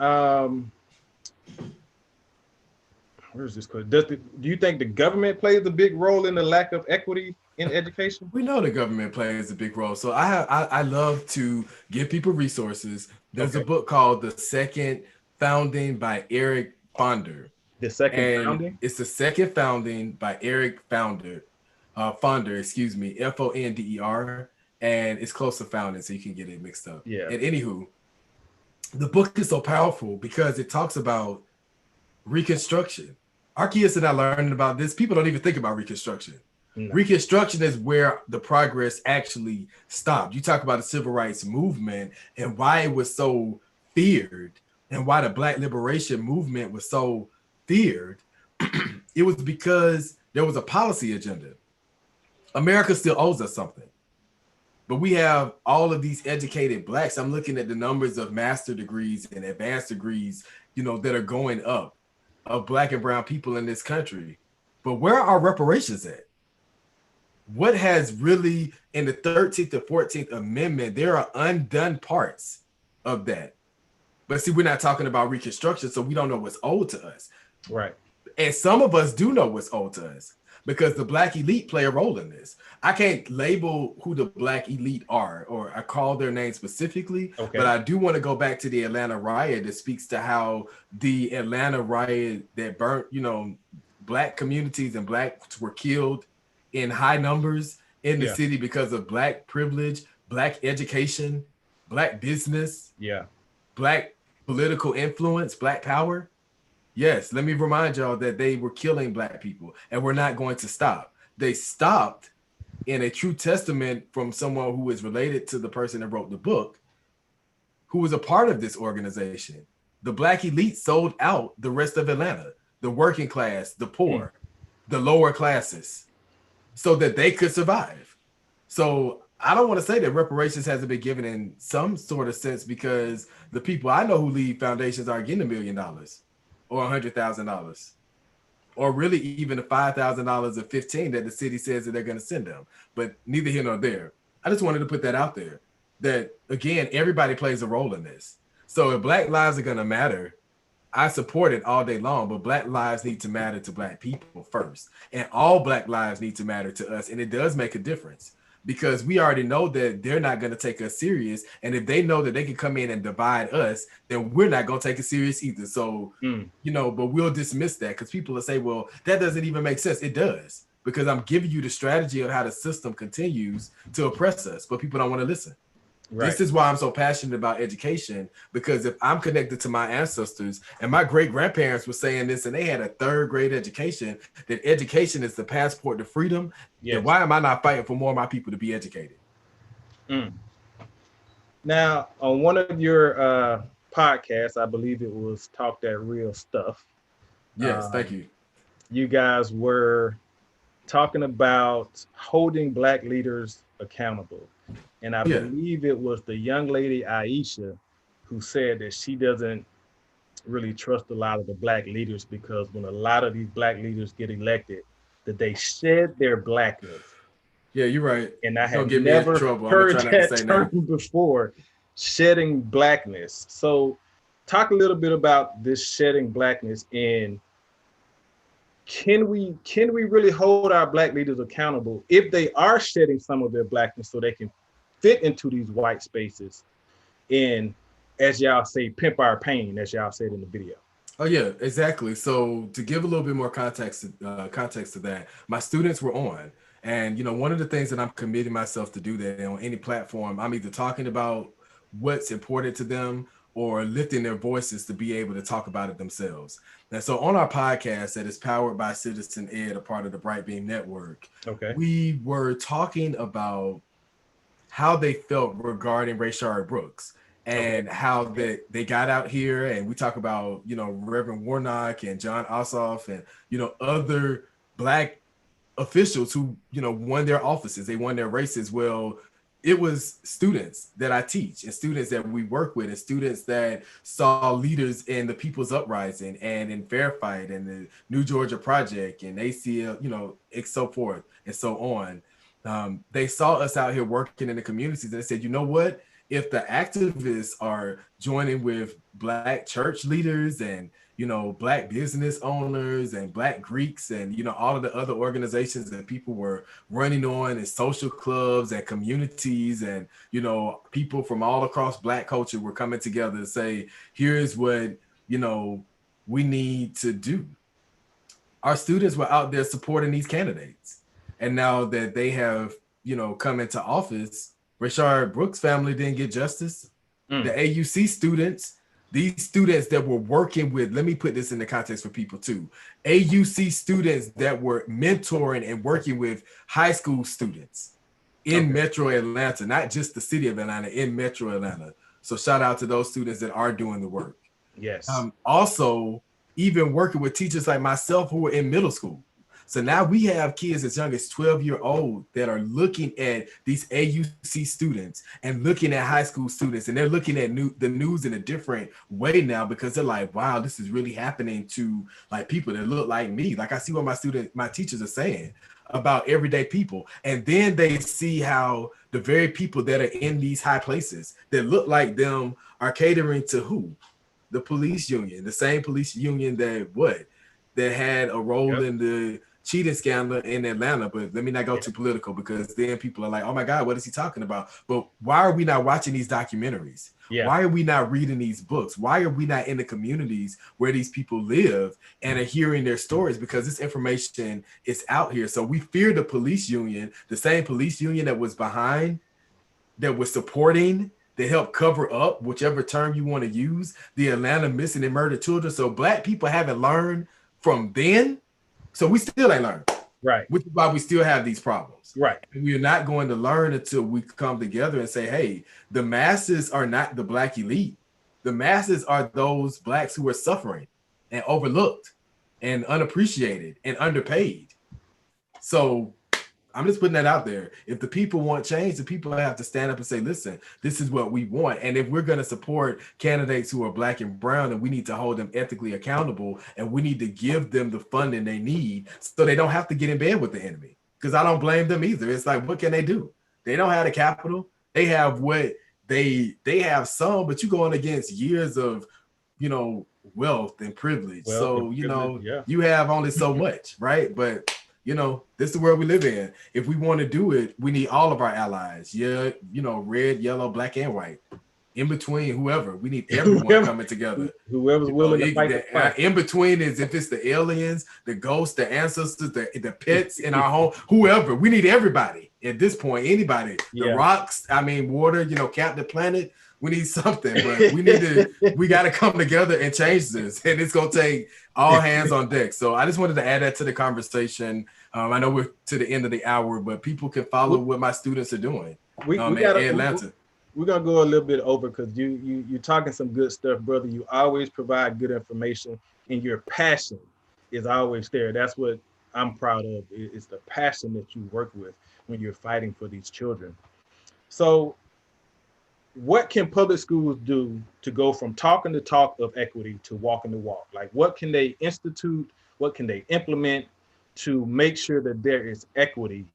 where's this question? Do you think the government plays a big role in the lack of equity in education? We know the government plays a big role. So I love to give people resources. There's a book called The Second Founding by Eric Fonder. The Second Founding? It's The Second Founding by Eric Fonder, Fonder, and it's close to founding, so you can get it mixed up. Yeah. And anywho, the book is so powerful because it talks about Reconstruction. Our kids are not learning about this. People don't even think about Reconstruction. No. Reconstruction is where the progress actually stopped. You talk about the civil rights movement and why it was so feared and why the Black liberation movement was so feared. It was because there was a policy agenda. America still owes us something. But we have all of these educated Blacks. I'm looking at the numbers of master degrees and advanced degrees, that are going up, of Black and brown people in this country. But where are reparations at? What has really, in the 13th and 14th Amendment, there are undone parts of that. But see, we're not talking about Reconstruction, so we don't know what's owed to us. Right. And some of us do know what's owed to us. because the black elite play a role in this. I can't label who the black elite are, or I call their name specifically, but Okay. I do want to go back to the Atlanta riot that speaks to how the Atlanta riot that burnt, black communities and blacks were killed in high numbers in the Yeah. city because of black privilege, black education, black business, Yeah. black political influence, black power. Yes, let me remind y'all that they were killing black people and we're not going to stop. They stopped in a true testament from someone who is related to the person that wrote the book, who was a part of this organization. The black elite sold out the rest of Atlanta, the working class, the poor, the lower classes, so that they could survive. So I don't want to say that reparations hasn't been given in some sort of sense, because the people I know who lead foundations are getting $1 million or $100,000, or really even the $5,000 or 15 that the city says that they're going to send them. But neither here nor there. I just wanted to put that out there, that again, everybody plays a role in this. So if black lives are going to matter, I support it all day long, but black lives need to matter to black people first. And all black lives need to matter to us. And it does make a difference, because we already know that they're not going to take us serious. And if they know that they can come in and divide us, then we're not going to take it serious either. So, but we'll dismiss that, because people will say, well, that doesn't even make sense. It does, because I'm giving you the strategy of how the system continues to oppress us, but people don't want to listen. Right. This is why I'm so passionate about education, because if I'm connected to my ancestors, and my great grandparents were saying this, and they had a 3rd grade education, that education is the passport to freedom. Yes. Then why am I not fighting for more of my people to be educated? Now, on one of your podcasts, I believe it was Talk That Real Stuff. Yes, thank you. You guys were talking about holding black leaders accountable. And I believe it was the young lady, Aisha, who said that she doesn't really trust a lot of the black leaders, because when a lot of these black leaders get elected, that they shed their blackness. Yeah, you're right. And I have never heard that term before, shedding blackness. So talk a little bit about this shedding blackness, and can we really hold our black leaders accountable if they are shedding some of their blackness so they can fit into these white spaces and, as y'all say, pimp our pain, as y'all said in the video? Oh yeah, exactly. So to give a little bit more context to that, my students were on, and one of the things that I'm committing myself to do, that on any platform, I'm either talking about what's important to them or lifting their voices to be able to talk about it themselves. And so on our podcast that is powered by Citizen Ed, a part of the Bright Beam Network, we were talking about how they felt regarding Rayshard Brooks, and how that they got out here, and we talk about, Reverend Warnock and John Ossoff and, other black officials who, won their offices, they won their races. Well, it was students that I teach, and students that we work with, and students that saw leaders in the People's Uprising and in Fair Fight and the New Georgia Project and ACL, so forth and so on. They saw us out here working in the communities, and they said, you know what? If the activists are joining with black church leaders and, black business owners and black Greeks and, all of the other organizations that people were running on, and social clubs and communities and, people from all across black culture were coming together to say, here's what, we need to do. Our students were out there supporting these candidates. And now that they have, come into office, Rayshard Brooks' family didn't get justice. The AUC students, these students that were working with, let me put this in the context for people too. AUC students that were mentoring and working with high school students in Metro Atlanta, not just the city of Atlanta, in Metro Atlanta. So shout out to those students that are doing the work. Yes. Also, even working with teachers like myself who are in middle school. So now we have kids as young as 12-year-old that are looking at these AUC students and looking at high school students, and they're looking at the news in a different way now, because they're like, wow, this is really happening to like people that look like me. Like I see what my teachers are saying about everyday people. And then they see how the very people that are in these high places that look like them are catering to who? The police union, the same police union that had a role in the cheating scandal in Atlanta, but let me not go too political because then people are like, oh my God, what is he talking about? But why are we not watching these documentaries? Yeah. Why are we not reading these books? Why are we not in the communities where these people live and are hearing their stories? Because this information is out here. So we fear the police union, the same police union that was behind, that was supporting, that helped cover up, whichever term you want to use, the Atlanta missing and murdered children. So Black people haven't learned from then. So we still ain't learned. Right. Which is why we still have these problems. Right. And we are not going to learn until we come together and say, hey, the masses are not the Black elite. The masses are those Blacks who are suffering and overlooked and unappreciated and underpaid. So I'm just putting that out there. If the people want change, the people have to stand up and say, listen, this is what we want. And if we're going to support candidates who are Black and brown, then we need to hold them ethically accountable, and we need to give them the funding they need so they don't have to get in bed with the enemy. Because I don't blame them either. It's like, what can they do? They don't have the capital. They have what they have some, but you're going against years of, wealth and privilege. You have only so much, right? But this is the world we live in. If we want to do it, we need all of our allies. Yeah, red, yellow, black, and white. In between, whoever. We need everyone coming together. Whoever's willing to fight the fight. In between is if it's the aliens, the ghosts, the ancestors, the pets in our home, whoever. We need everybody at this point. Anybody. Yeah. The rocks, water, Captain Planet. We need something, but we got to come together and change this. And it's going to take all hands on deck. So I just wanted to add that to the conversation. I know we're to the end of the hour, but people can follow what my students are doing in Atlanta. We're going to go a little bit over because you're talking some good stuff, brother. You always provide good information, and your passion is always there. That's what I'm proud of. It's the passion that you work with when you're fighting for these children. So what can public schools do to go from talking the talk of equity to walking the walk? Like, what can they institute? What can they implement to make sure that there is equity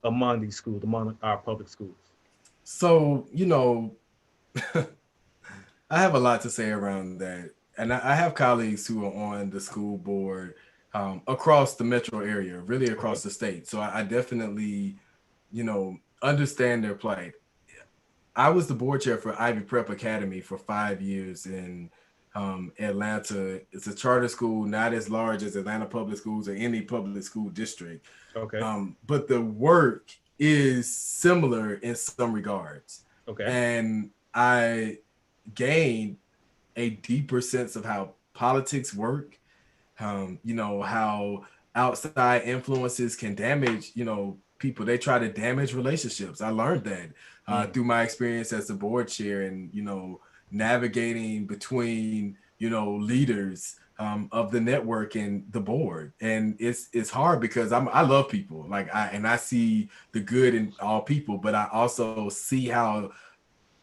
among these schools, among our public schools? So, I have a lot to say around that. And I have colleagues who are on the school board across the metro area, really across the state. So I definitely, understand their plight. I was the board chair for Ivy Prep Academy for 5 years in Atlanta. It's a charter school, not as large as Atlanta Public Schools or any public school district. Okay. But the work is similar in some regards. Okay. And I gained a deeper sense of how politics work, how outside influences can damage, people. They try to damage relationships. I learned that through my experience as the board chair and, navigating between, leaders of the network and the board. And it's hard because I love people. I see the good in all people, but I also see how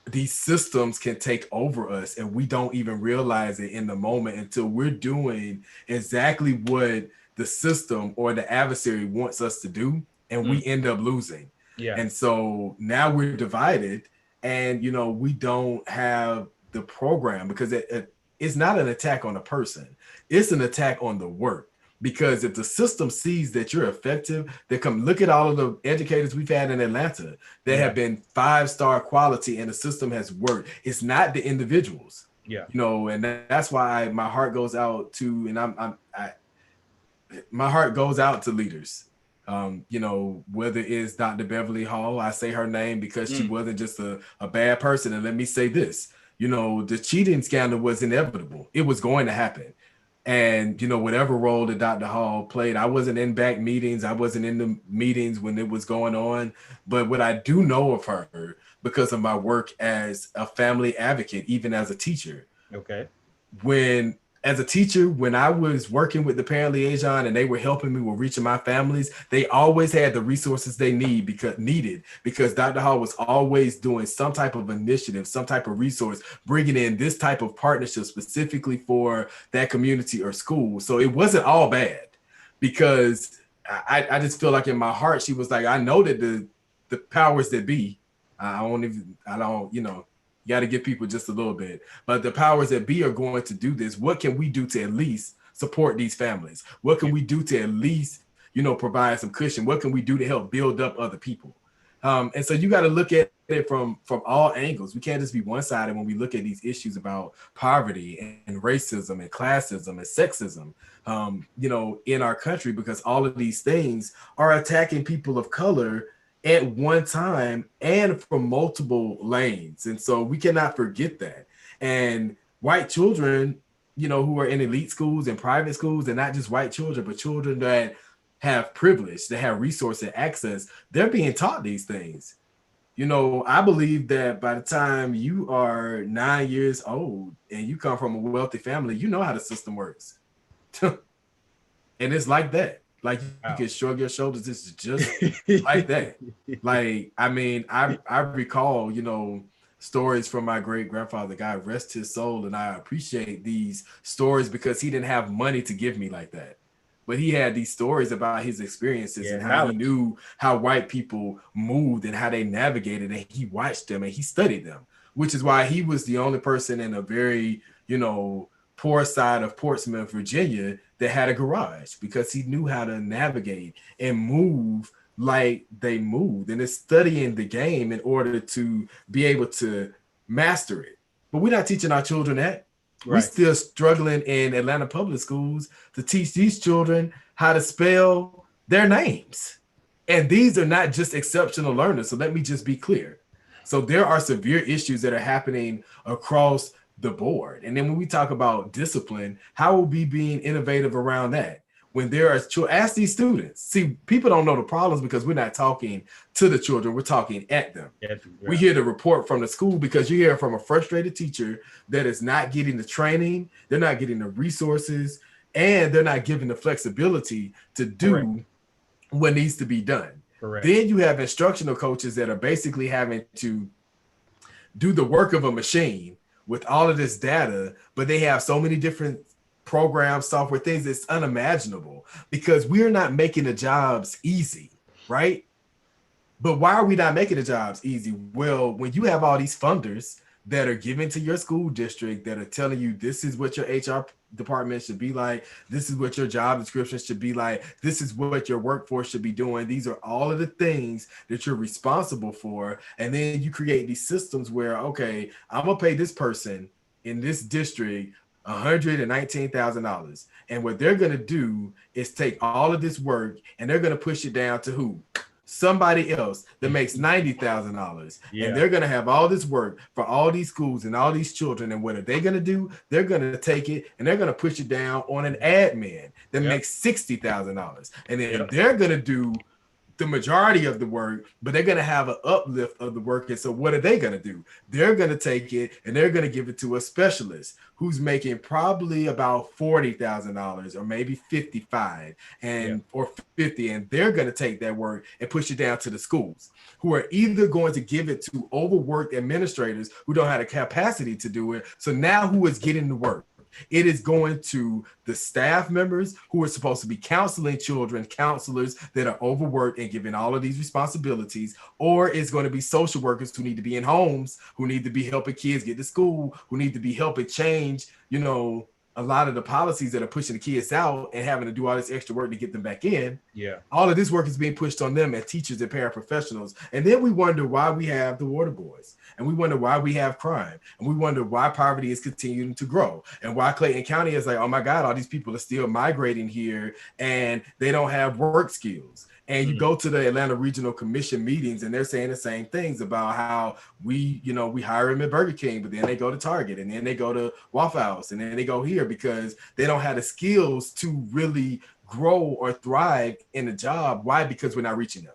these systems can take over us and we don't even realize it in the moment until we're doing exactly what the system or the adversary wants us to do, and we end up losing. Yeah. And so now we're divided, and we don't have the program because it's not an attack on a person, it's an attack on the work. Because if the system sees that you're effective, they come look at all of the educators we've had in Atlanta that have been 5-star quality and the system has worked. It's not the individuals. Yeah. And that's why my heart goes out to, and my heart goes out to leaders. Whether it's Dr. Beverly Hall, I say her name because she wasn't just a bad person. And let me say this, the cheating scandal was inevitable. It was going to happen. And, whatever role that Dr. Hall played, I wasn't in back meetings. I wasn't in the meetings when it was going on. But what I do know of her, because of my work as a family advocate, even as a teacher. Okay. As a teacher, when I was working with the parent liaison and they were helping me with reaching my families, they always had the resources they needed because Dr. Hall was always doing some type of initiative, some type of resource, bringing in this type of partnership specifically for that community or school. So it wasn't all bad because I just feel like in my heart, she was like, I know that the powers that be, you got to give people just a little bit, but the powers that be are going to do this. What can we do to at least support these families? What can we do to at least, provide some cushion? What can we do to help build up other people? And so you got to look at it from all angles. We can't just be one-sided when we look at these issues about poverty and racism and classism and sexism, in our country, because all of these things are attacking people of color at one time and from multiple lanes. And so we cannot forget that. And white children, who are in elite schools and private schools, and not just white children, but children that have privilege, that have resource and access, they're being taught these things. I believe that by the time you are 9 years old and you come from a wealthy family, you know how the system works. And it's like that. Like, you can shrug your shoulders. It's just like that. Like, I mean, I recall, stories from my great grandfather, God rest his soul. And I appreciate these stories because he didn't have money to give me like that. But he had these stories about his experiences and how he knew how white people moved and how they navigated, and he watched them and he studied them, which is why he was the only person in a very, poor side of Portsmouth, Virginia, that had a garage, because he knew how to navigate and move like they moved, and it's studying the game in order to be able to master it. But we're not teaching our children that. Right. We're still struggling in Atlanta public schools to teach these children how to spell their names. And these are not just exceptional learners. So let me just be clear. So there are severe issues that are happening across the board. And then when we talk about discipline, how are we being innovative around that? When there are ask these students. See, people don't know the problems because we're not talking to the children, we're talking at them. Yeah, right. We hear the report from the school because you hear from a frustrated teacher that is not getting the training, they're not getting the resources, and they're not given the flexibility to do what needs to be done. Correct. Then you have instructional coaches that are basically having to do the work of a machine with all of this data, but they have so many different programs, software, things that's unimaginable, because we're not making the jobs easy, right? But why are we not making the jobs easy? Well, when you have all these funders that are given to your school district that are telling you this is what your HR department should be like, this is what your job description should be like, this is what your workforce should be doing, these are all of the things that you're responsible for. And then you create these systems where, okay, I'm gonna pay this person in this district $119,000. And what they're going to do is take all of this work and they're going to push it down to who? Somebody else that makes $90,000. Yeah. And they're going to have all this work for all these schools and all these children. And what are they going to do? They're going to take it and they're going to push it down on an admin that makes $60,000. And then they're going to do the majority of the work, but they're going to have an uplift of the work. And so what are they going to do? They're going to take it and they're going to give it to a specialist who's making probably about $40,000 or maybe 55 and or 50. And they're going to take that work and push it down to the schools, who are either going to give it to overworked administrators who don't have the capacity to do it. So now who is getting the work? It is going to the staff members who are supposed to be counseling children, counselors that are overworked and given all of these responsibilities, or it's going to be social workers who need to be in homes, who need to be helping kids get to school, who need to be helping change, a lot of the policies that are pushing the kids out and having to do all this extra work to get them back in. Yeah. All of this work is being pushed on them as teachers and paraprofessionals. And then we wonder why we have the water boys, and we wonder why we have crime, and we wonder why poverty is continuing to grow, and why Clayton County is like, oh my God, all these people are still migrating here and they don't have work skills. And you go to the Atlanta Regional Commission meetings and they're saying the same things about how we hire them at Burger King, but then they go to Target and then they go to Waffle House and then they go here because they don't have the skills to really grow or thrive in a job. Why? Because we're not reaching them.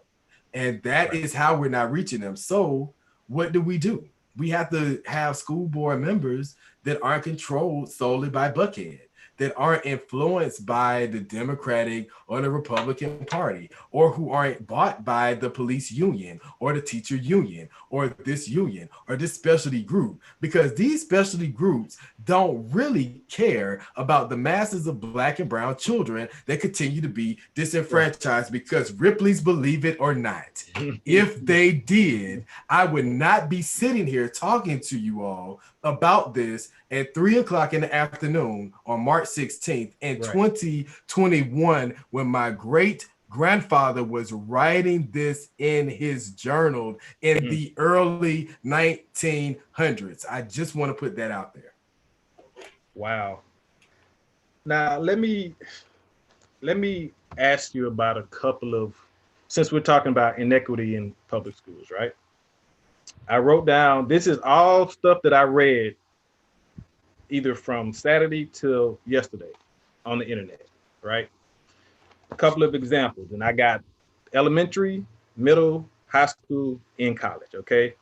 And that is how we're not reaching them. So what do? We have to have school board members that aren't controlled solely by Buckhead, that aren't influenced by the Democratic or the Republican Party, or who aren't bought by the police union or the teacher union or this union or this specialty group, because these specialty groups don't really care about the masses of Black and brown children that continue to be disenfranchised. Because Ripley's, believe it or not, if they did, I would not be sitting here talking to you all about this at 3:00 in the afternoon on March 16th in 2021, when my great grandfather was writing this in his journal in the early 1900s. I just want to put that out there. Wow. Now let me ask you about a couple of, since we're talking about inequity in public schools, right? I wrote down, this is all stuff that I read either from Saturday till yesterday on the internet, right? A couple of examples, and I got elementary, middle, high school, and college, okay?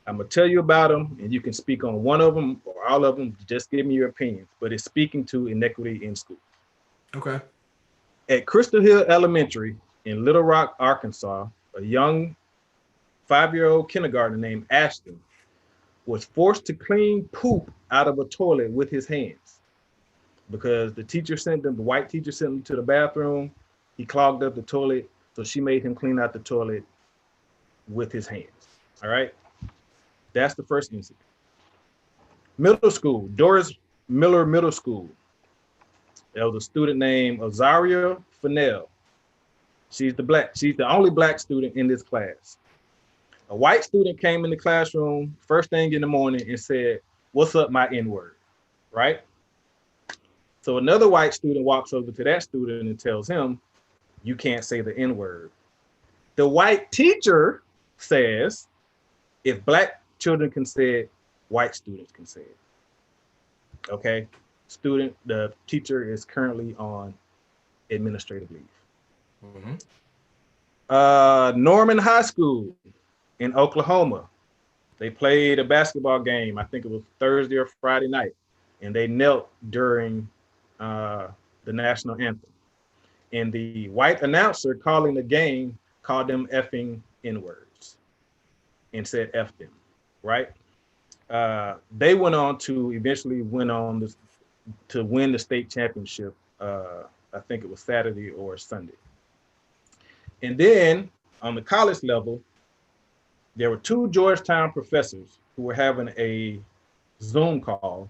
I'm gonna tell you about them, and you can speak on one of them or all of them. Just give me your opinion, but it's speaking to inequity in school. Okay. At Crystal Hill Elementary in Little Rock, Arkansas, a young 5-year-old kindergartner named Ashton was forced to clean poop out of a toilet with his hands because the white teacher sent him to the bathroom. He clogged up the toilet, so she made him clean out the toilet with his hands. All right. That's the first incident. Middle school, Doris Miller Middle School. There was a student named Azaria Fennell. She's the only black student in this class. A white student came in the classroom first thing in the morning and said, "What's up, my N-word?" Right? So another white student walks over to that student and tells him, "You can't say the N-word." The white teacher says, "If black children can say it, white students can say it." Okay? The teacher is currently on administrative leave. Norman High School in Oklahoma. They played a basketball game. I think it was Thursday or Friday night, and they knelt during the national anthem. And the white announcer calling the game called them effing N-words and said F them, right? They went on to eventually to win the state championship. I think it was Saturday or Sunday. And then on the college level, there were 2 Georgetown professors who were having a Zoom call,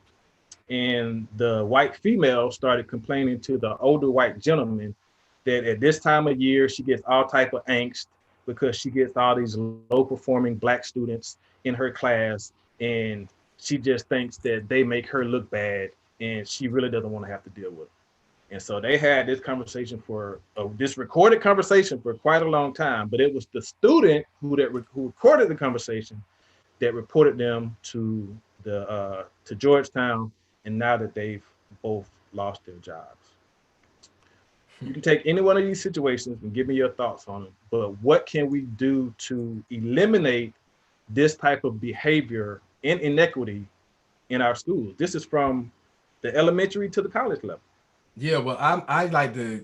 and the white female started complaining to the older white gentleman that at this time of year, she gets all type of angst because she gets all these low performing black students in her class, and she just thinks that they make her look bad, and she really doesn't want to have to deal with it. And so they had this conversation this recorded conversation for quite a long time, but it was the student who recorded the conversation that reported them to Georgetown, and now that they've both lost their jobs. You can take any one of these situations and give me your thoughts on it, but what can we do to eliminate this type of behavior and inequity in our schools? This is from the elementary to the college level. Yeah, well, I like to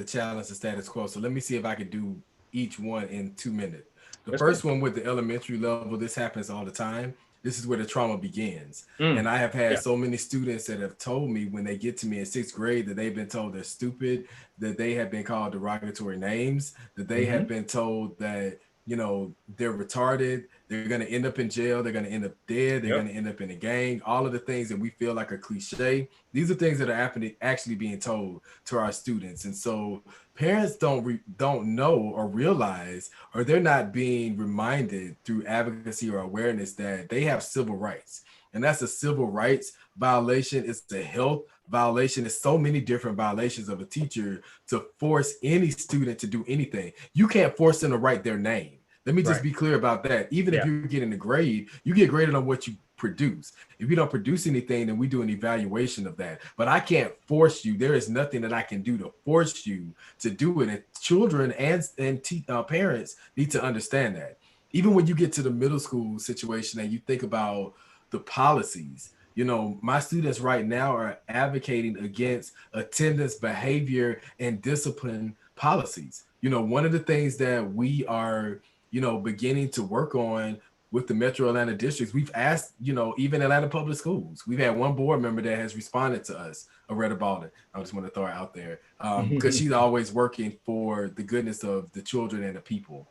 challenge the status quo. So let me see if I can do each one in 2 minutes. The first one with the elementary level, this happens all the time. This is where the trauma begins. And I have had so many students that have told me when they get to me in 6th grade that they've been told they're stupid, that they have been called derogatory names, that they have been told that, they're retarded, they're going to end up in jail, they're going to end up dead, they're going to end up in a gang, all of the things that we feel like are cliche. These are things that are actually being told to our students. And so parents don't know or realize, or they're not being reminded through advocacy or awareness that they have civil rights. And that's a civil rights violation. It's a health violation. It's so many different violations of a teacher to force any student to do anything. You can't force them to write their name. Let me just be clear about that. Even if you're getting a grade, you get graded on what you produce. If you don't produce anything, then we do an evaluation of that. But I can't force you. There is nothing that I can do to force you to do it. And children and parents need to understand that. Even when you get to the middle school situation and you think about the policies, my students right now are advocating against attendance, behavior, and discipline policies. One of the things that we are beginning to work on with the Metro Atlanta districts, we've asked, even Atlanta Public Schools. We've had one board member that has responded to us, Aretta Baldwin. I just want to throw her out there because she's always working for the goodness of the children and the people.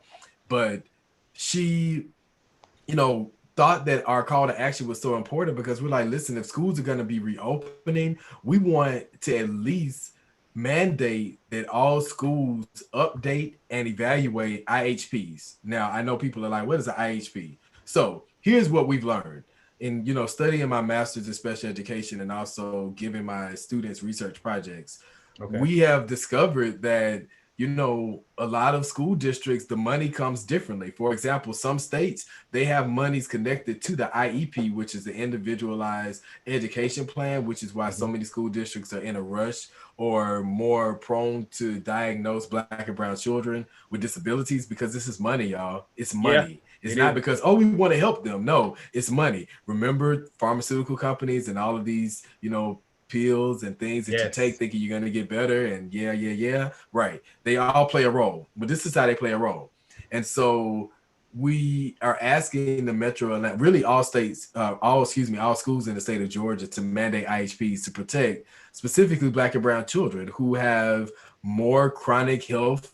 But she, thought that our call to action was so important because we're like, listen, if schools are going to be reopening, we want to at least mandate that all schools update and evaluate IHPs. Now, I know people are like, what is an IHP? So here's what we've learned in, studying my master's in special education and also giving my students research projects. Okay. We have discovered that a lot of school districts, the money comes differently. For example, some states, they have monies connected to the IEP, which is the individualized education plan, which is why so many school districts are in a rush or more prone to diagnose Black and brown children with disabilities, because this is money, y'all. It's money. It's not because, we want to help them. No, it's money. Remember, pharmaceutical companies and all of these, pills and things that you take thinking you're going to get better, and right, they all play a role, but this is how they play a role. And so we are asking the metro and really all states, all schools in the state of Georgia to mandate IHPs to protect specifically Black and brown children who have more chronic health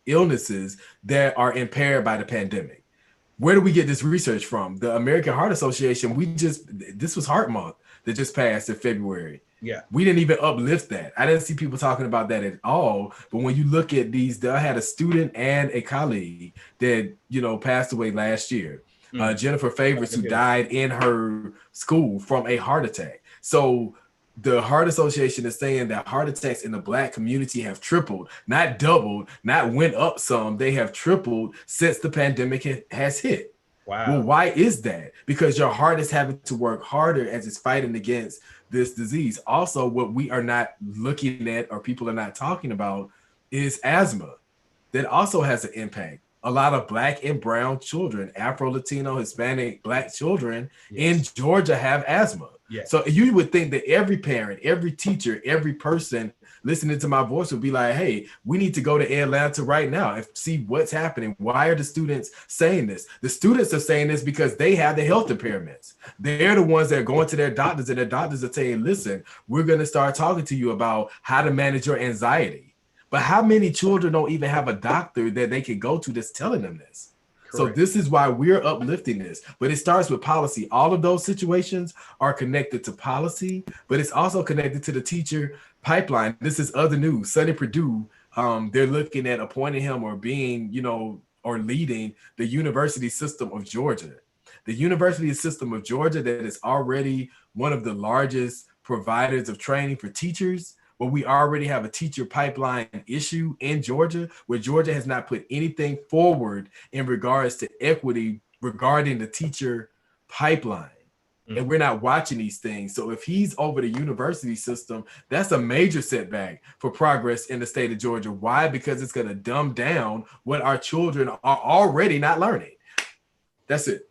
illnesses that are impaired by the pandemic. Where do we get this research from? The American Heart Association, this was Heart Month that just passed in February. Yeah. We didn't even uplift that. I didn't see people talking about that at all. But when you look at these, I had a student and a colleague that, passed away last year. Jennifer Favors, who died in her school from a heart attack. So the Heart Association is saying that heart attacks in the Black community have tripled, not doubled, not went up some. They have tripled since the pandemic has hit. Wow. Well, why is that? Because your heart is having to work harder as it's fighting against this disease. Also, what we are not looking at or people are not talking about is asthma. That also has an impact. A lot of Black and brown children, Afro, Latino, Hispanic, Black children in Georgia have asthma. Yes. So you would think that every parent, every teacher, every person listening to my voice would be like, hey, we need to go to Atlanta right now and see what's happening. Why are the students saying this? The students are saying this because they have the health impairments. They're the ones that are going to their doctors, and their doctors are saying, listen, we're going to start talking to you about how to manage your anxiety. But how many children don't even have a doctor that they can go to that's telling them this? So this is why we're uplifting this, but it starts with policy. All of those situations are connected to policy, but it's also connected to the teacher pipeline. This is other news. Sonny Perdue, they're looking at appointing him or being, or leading the university system of Georgia. The university system of Georgia that is already one of the largest providers of training for teachers. But we already have a teacher pipeline issue in Georgia, where Georgia has not put anything forward in regards to equity regarding the teacher pipeline. And we're not watching these things. So if he's over the university system, that's a major setback for progress in the state of Georgia. Why? Because it's going to dumb down what our children are already not learning. That's it.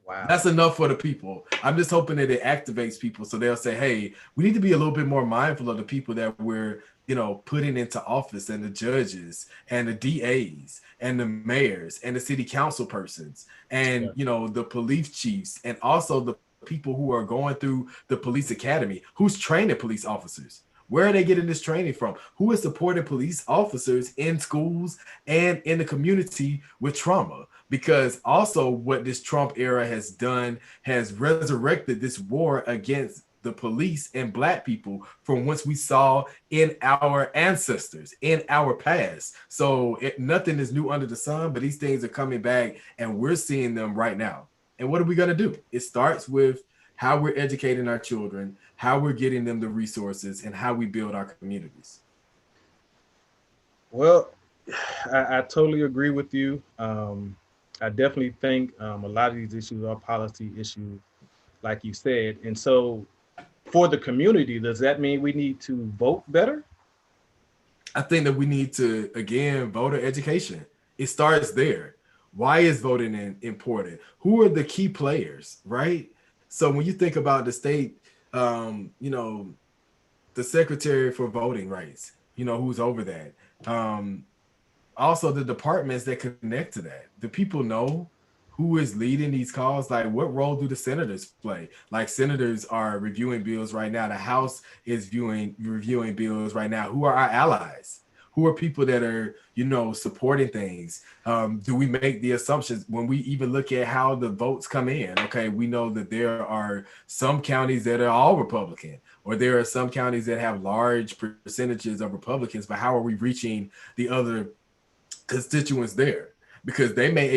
Wow. That's enough for the people. I'm just hoping that it activates people so they'll say, hey, we need to be a little bit more mindful of the people that we're, putting into office, and the judges and the DAs and the mayors and the city council persons and, the police chiefs, and also the people who are going through the police academy. Who's training police officers? Where are they getting this training from? Who is supporting police officers in schools and in the community with trauma? Because also what this Trump era has done has resurrected this war against the police and Black people from once we saw in our ancestors, in our past. So nothing is new under the sun, but these things are coming back and we're seeing them right now. And what are we going to do? It starts with how we're educating our children, how we're getting them the resources, and how we build our communities. Well, I totally agree with you. I definitely think a lot of these issues are policy issues, like you said. And so for the community, does that mean we need to vote better? I think that we need to, again, voter education. It starts there. Why is voting important? Who are the key players, right? So when you think about the state, the secretary for voting rights, who's over that. Also the departments that connect to that. Do people know who is leading these calls? Like, what role do the senators play? Like, senators are reviewing bills right now. The House is reviewing bills right now. Who are our allies? Who are people that are, supporting things? Do we make the assumptions when we even look at how the votes come in? Okay, we know that there are some counties that are all Republican, or there are some counties that have large percentages of Republicans, but how are we reaching the other constituents there? Because they may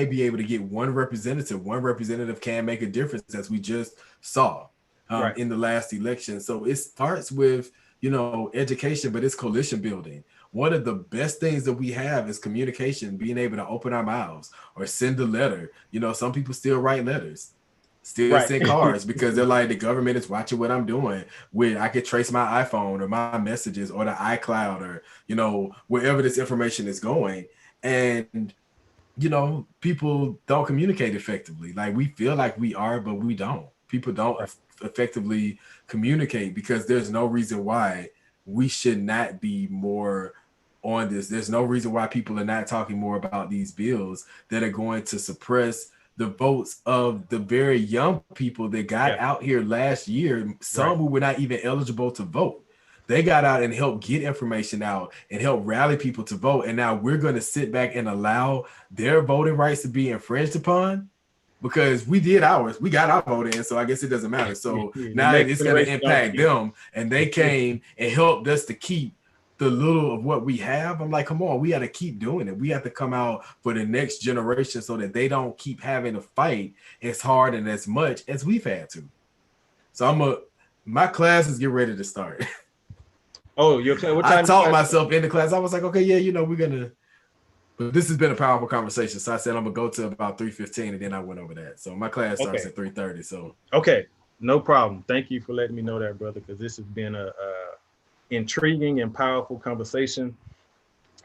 be able to get one representative. One representative can make a difference, as we just saw in the last election. So it starts with education, but it's coalition building. One of the best things that we have is communication, being able to open our mouths or send a letter. Some people still write letters, still send cards because they're like, the government is watching what I'm doing. I could trace my iPhone or my messages or the iCloud or, wherever this information is going. And, people don't communicate effectively. Like, we feel like we are, but we don't. People don't effectively communicate because there's no reason why we should not be more on this. There's no reason why people are not talking more about these bills that are going to suppress the votes of the very young people that got out here last year, some who were not even eligible to vote. They got out and helped get information out and help rally people to vote. And now we're going to sit back and allow their voting rights to be infringed upon because we did ours. We got our vote in, so I guess it doesn't matter. So now it's going to impact them. And they came and helped us to keep the little of what we have. I'm like, come on, we got to keep doing it. We have to come out for the next generation so that they don't keep having to fight as hard and as much as we've had to. So my class is getting ready to start. Oh, your class? What time? I taught myself in the class. I was like, okay, yeah, we're gonna. But this has been a powerful conversation. So I said I'm gonna go to about 3:15, and then I went over that. So my class starts at 3:30. So no problem. Thank you for letting me know that, brother, because this has been a intriguing and powerful conversation.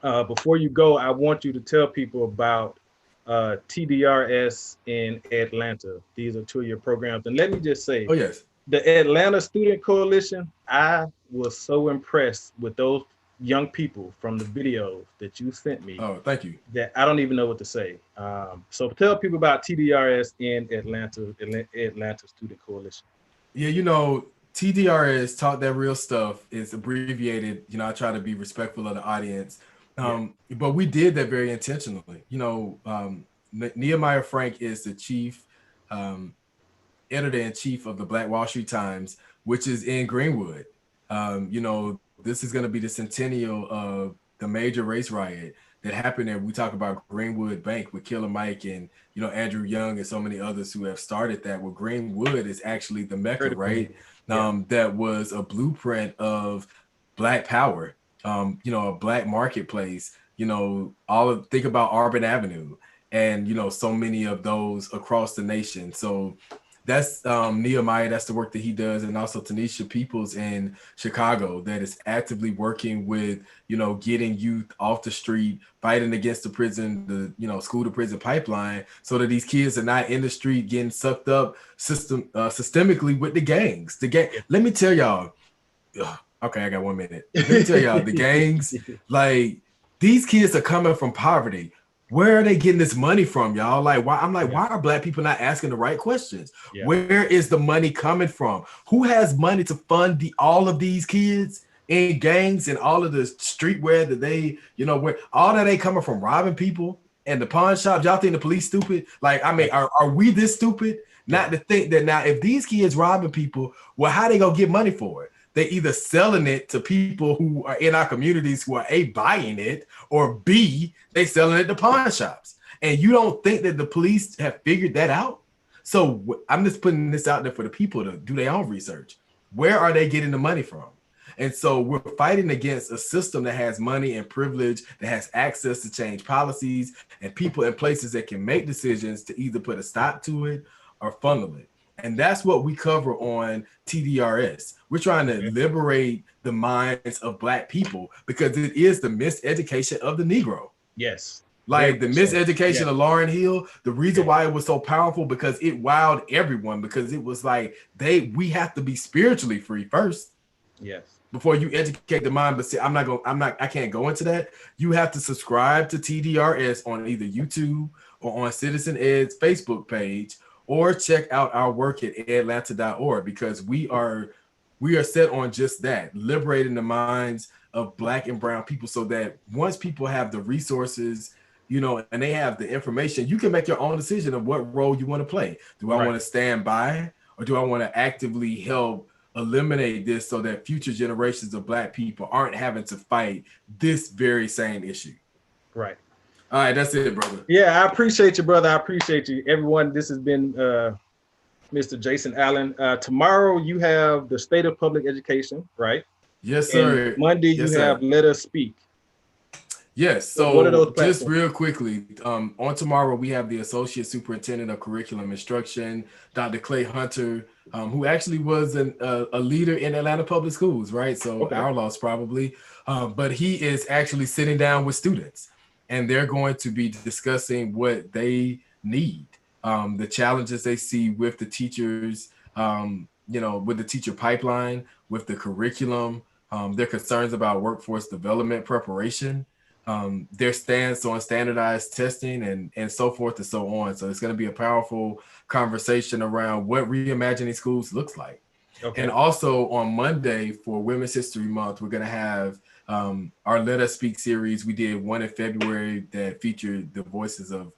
Before you go, I want you to tell people about TDRS in Atlanta. These are 2 of your programs, and let me just say, the Atlanta Student Coalition, I was so impressed with those young people from the videos that you sent me. Oh, thank you. That I don't even know what to say. So tell people about TDRS in Atlanta Student Coalition. Yeah, TDRS, Taught That Real Stuff, is abbreviated. I try to be respectful of the audience. But we did that very intentionally. Nehemiah Frank is the chief editor-in-chief of the Black Wall Street Times, which is in Greenwood. This is going to be the centennial of the major race riot that happened there. We talk about Greenwood Bank with Killer Mike and, Andrew Young and so many others who have started that. Well, Greenwood is actually the Mecca, right? That was a blueprint of Black power, a Black marketplace, think about Auburn Avenue and, so many of those across the nation. So that's Nehemiah. That's the work that he does. And also Tanisha Peoples in Chicago that is actively working with, getting youth off the street, fighting against the prison, the, school to prison pipeline so that these kids are not in the street getting sucked up systemically with the gangs. Let me tell y'all. Okay, I got 1 minute. Let me tell y'all, the gangs, like these kids are coming from poverty. Where are they getting this money from, y'all? Like, why? I'm like, why are Black people not asking the right questions? Where is the money coming from? Who has money to fund all of these kids in gangs and all of the streetwear that they, where all that ain't coming from robbing people and the pawn shops? Y'all think the police stupid? Like, I mean, are we this stupid? Not to think that now if these kids robbing people, well, how they gonna get money for it? They either selling it to people who are in our communities who are A, buying it, or B, they selling it to pawn shops. And you don't think that the police have figured that out? So I'm just putting this out there for the people to do their own research. Where are they getting the money from? And so we're fighting against a system that has money and privilege, that has access to change policies and people in places that can make decisions to either put a stop to it or funnel it. And that's what we cover on TDRS. We're trying to liberate the minds of Black people because it is the miseducation of the Negro. Yes. Like the miseducation of Lauryn Hill, the reason why it was so powerful because it wowed everyone, because it was like we have to be spiritually free first. Yes. Before you educate the mind. But see, I can't go into that. You have to subscribe to TDRS on either YouTube or on Citizen Ed's Facebook page, or check out our work at atlanta.org, because we are we are set on just that, liberating the minds of Black and brown people, so that once people have the resources, you know, and they have the information, you can make your own decision of what role you want to play. Do I want to stand by, or do I want to actively help eliminate this so that future generations of Black people aren't having to fight this very same issue? Right. All right, that's it, brother. Yeah, I appreciate you, brother. I appreciate you. Everyone, this has been Mr. Jason Allen. Tomorrow you have the state of public education, right? Yes, sir. And Monday you have Let Us Speak. Yes. So what are those just real quickly, on tomorrow we have the Associate Superintendent of Curriculum Instruction, Dr. Clay Hunter, who actually was a leader in Atlanta Public Schools, right? So our loss probably, but he is actually sitting down with students, and they're going to be discussing what they need, the challenges they see with the teachers, you know, with the teacher pipeline, with the curriculum, their concerns about workforce development preparation, their stance on standardized testing, and so forth and so on. So it's going to be a powerful conversation around what reimagining schools looks like. And also on Monday for Women's History Month, we're going to have our Let Us Speak series. We did one in February that featured the voices of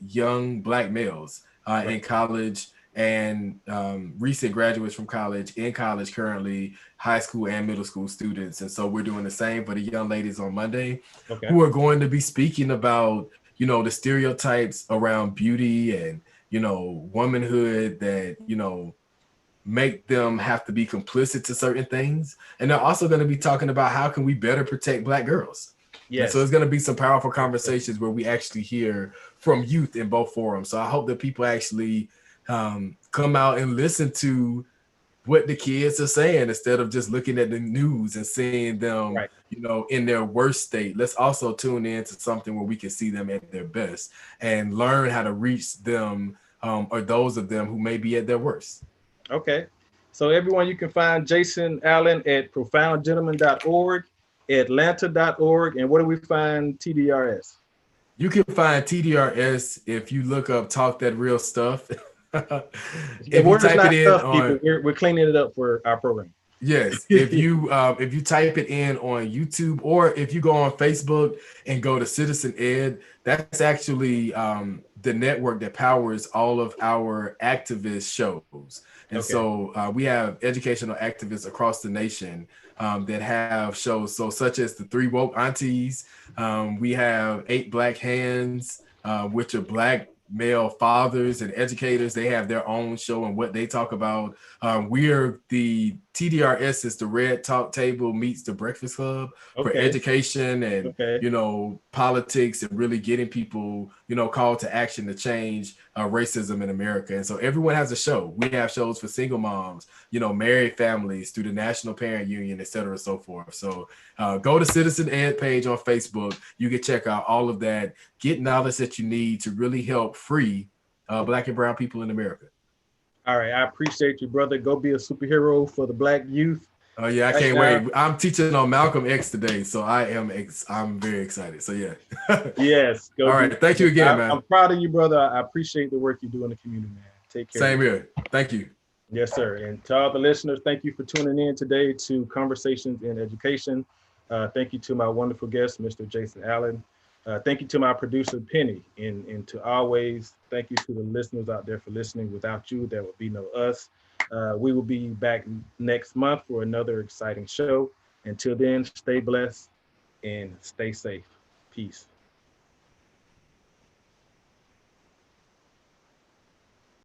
young Black males in college, and recent graduates from college, in college currently, high school and middle school students. And so we're doing the same for the young ladies on Monday, who are going to be speaking about, you know, the stereotypes around beauty and, you know, womanhood that, you know, make them have to be complicit to certain things. And they're also going to be talking about how can we better protect Black girls. Yes. And so it's going to be some powerful conversations where we actually hear from youth in both forums. So I hope that people actually come out and listen to what the kids are saying instead of just looking at the news and seeing them, you know, in their worst state. Let's also tune in to something where we can see them at their best and learn how to reach them, or those of them who may be at their worst. Okay. So everyone, you can find Jason Allen at profoundgentleman.org, atlanta.org, and where do we find TDRS? You can find TDRS if you look up Talk That Real Stuff. If you type it in on, we're cleaning it up for our program. Yes, if you type it in on YouTube, or if you go on Facebook and go to Citizen Ed, that's actually the network that powers all of our activist shows. And so we have educational activists across the nation that have shows, so such as the 3 Woke Aunties. We have 8 Black Hands, which are Black male fathers and educators. They have their own show and what they talk about. We're the TDRS is the Red Talk Table meets the Breakfast Club for education and you know, politics, and really getting people, you know, called to action to change racism in America. And so everyone has a show. We have shows for single moms, you know, married families, through the National Parent Union, et cetera, so forth. So go to Citizen Ed page on Facebook. You can check out all of that. Get knowledge that you need to really help free Black and brown people in America. All right, I appreciate you, brother. Go be a superhero for the Black youth. Oh yeah, I can't wait. I'm teaching on Malcolm X today, so I'm very excited. So yeah. Yes. All right, thank you again, man. I'm proud of you, brother. I appreciate the work you do in the community, man. Take care. Same here. Thank you. Yes, sir. And to all the listeners, thank you for tuning in today to Conversations in Education. Thank you to my wonderful guest, Mr. Jason Allen. Thank you to my producer, Penny, and to always thank you to the listeners out there for listening. Without you, there would be no us. We will be back next month for another exciting show. Until then, stay blessed and stay safe. Peace.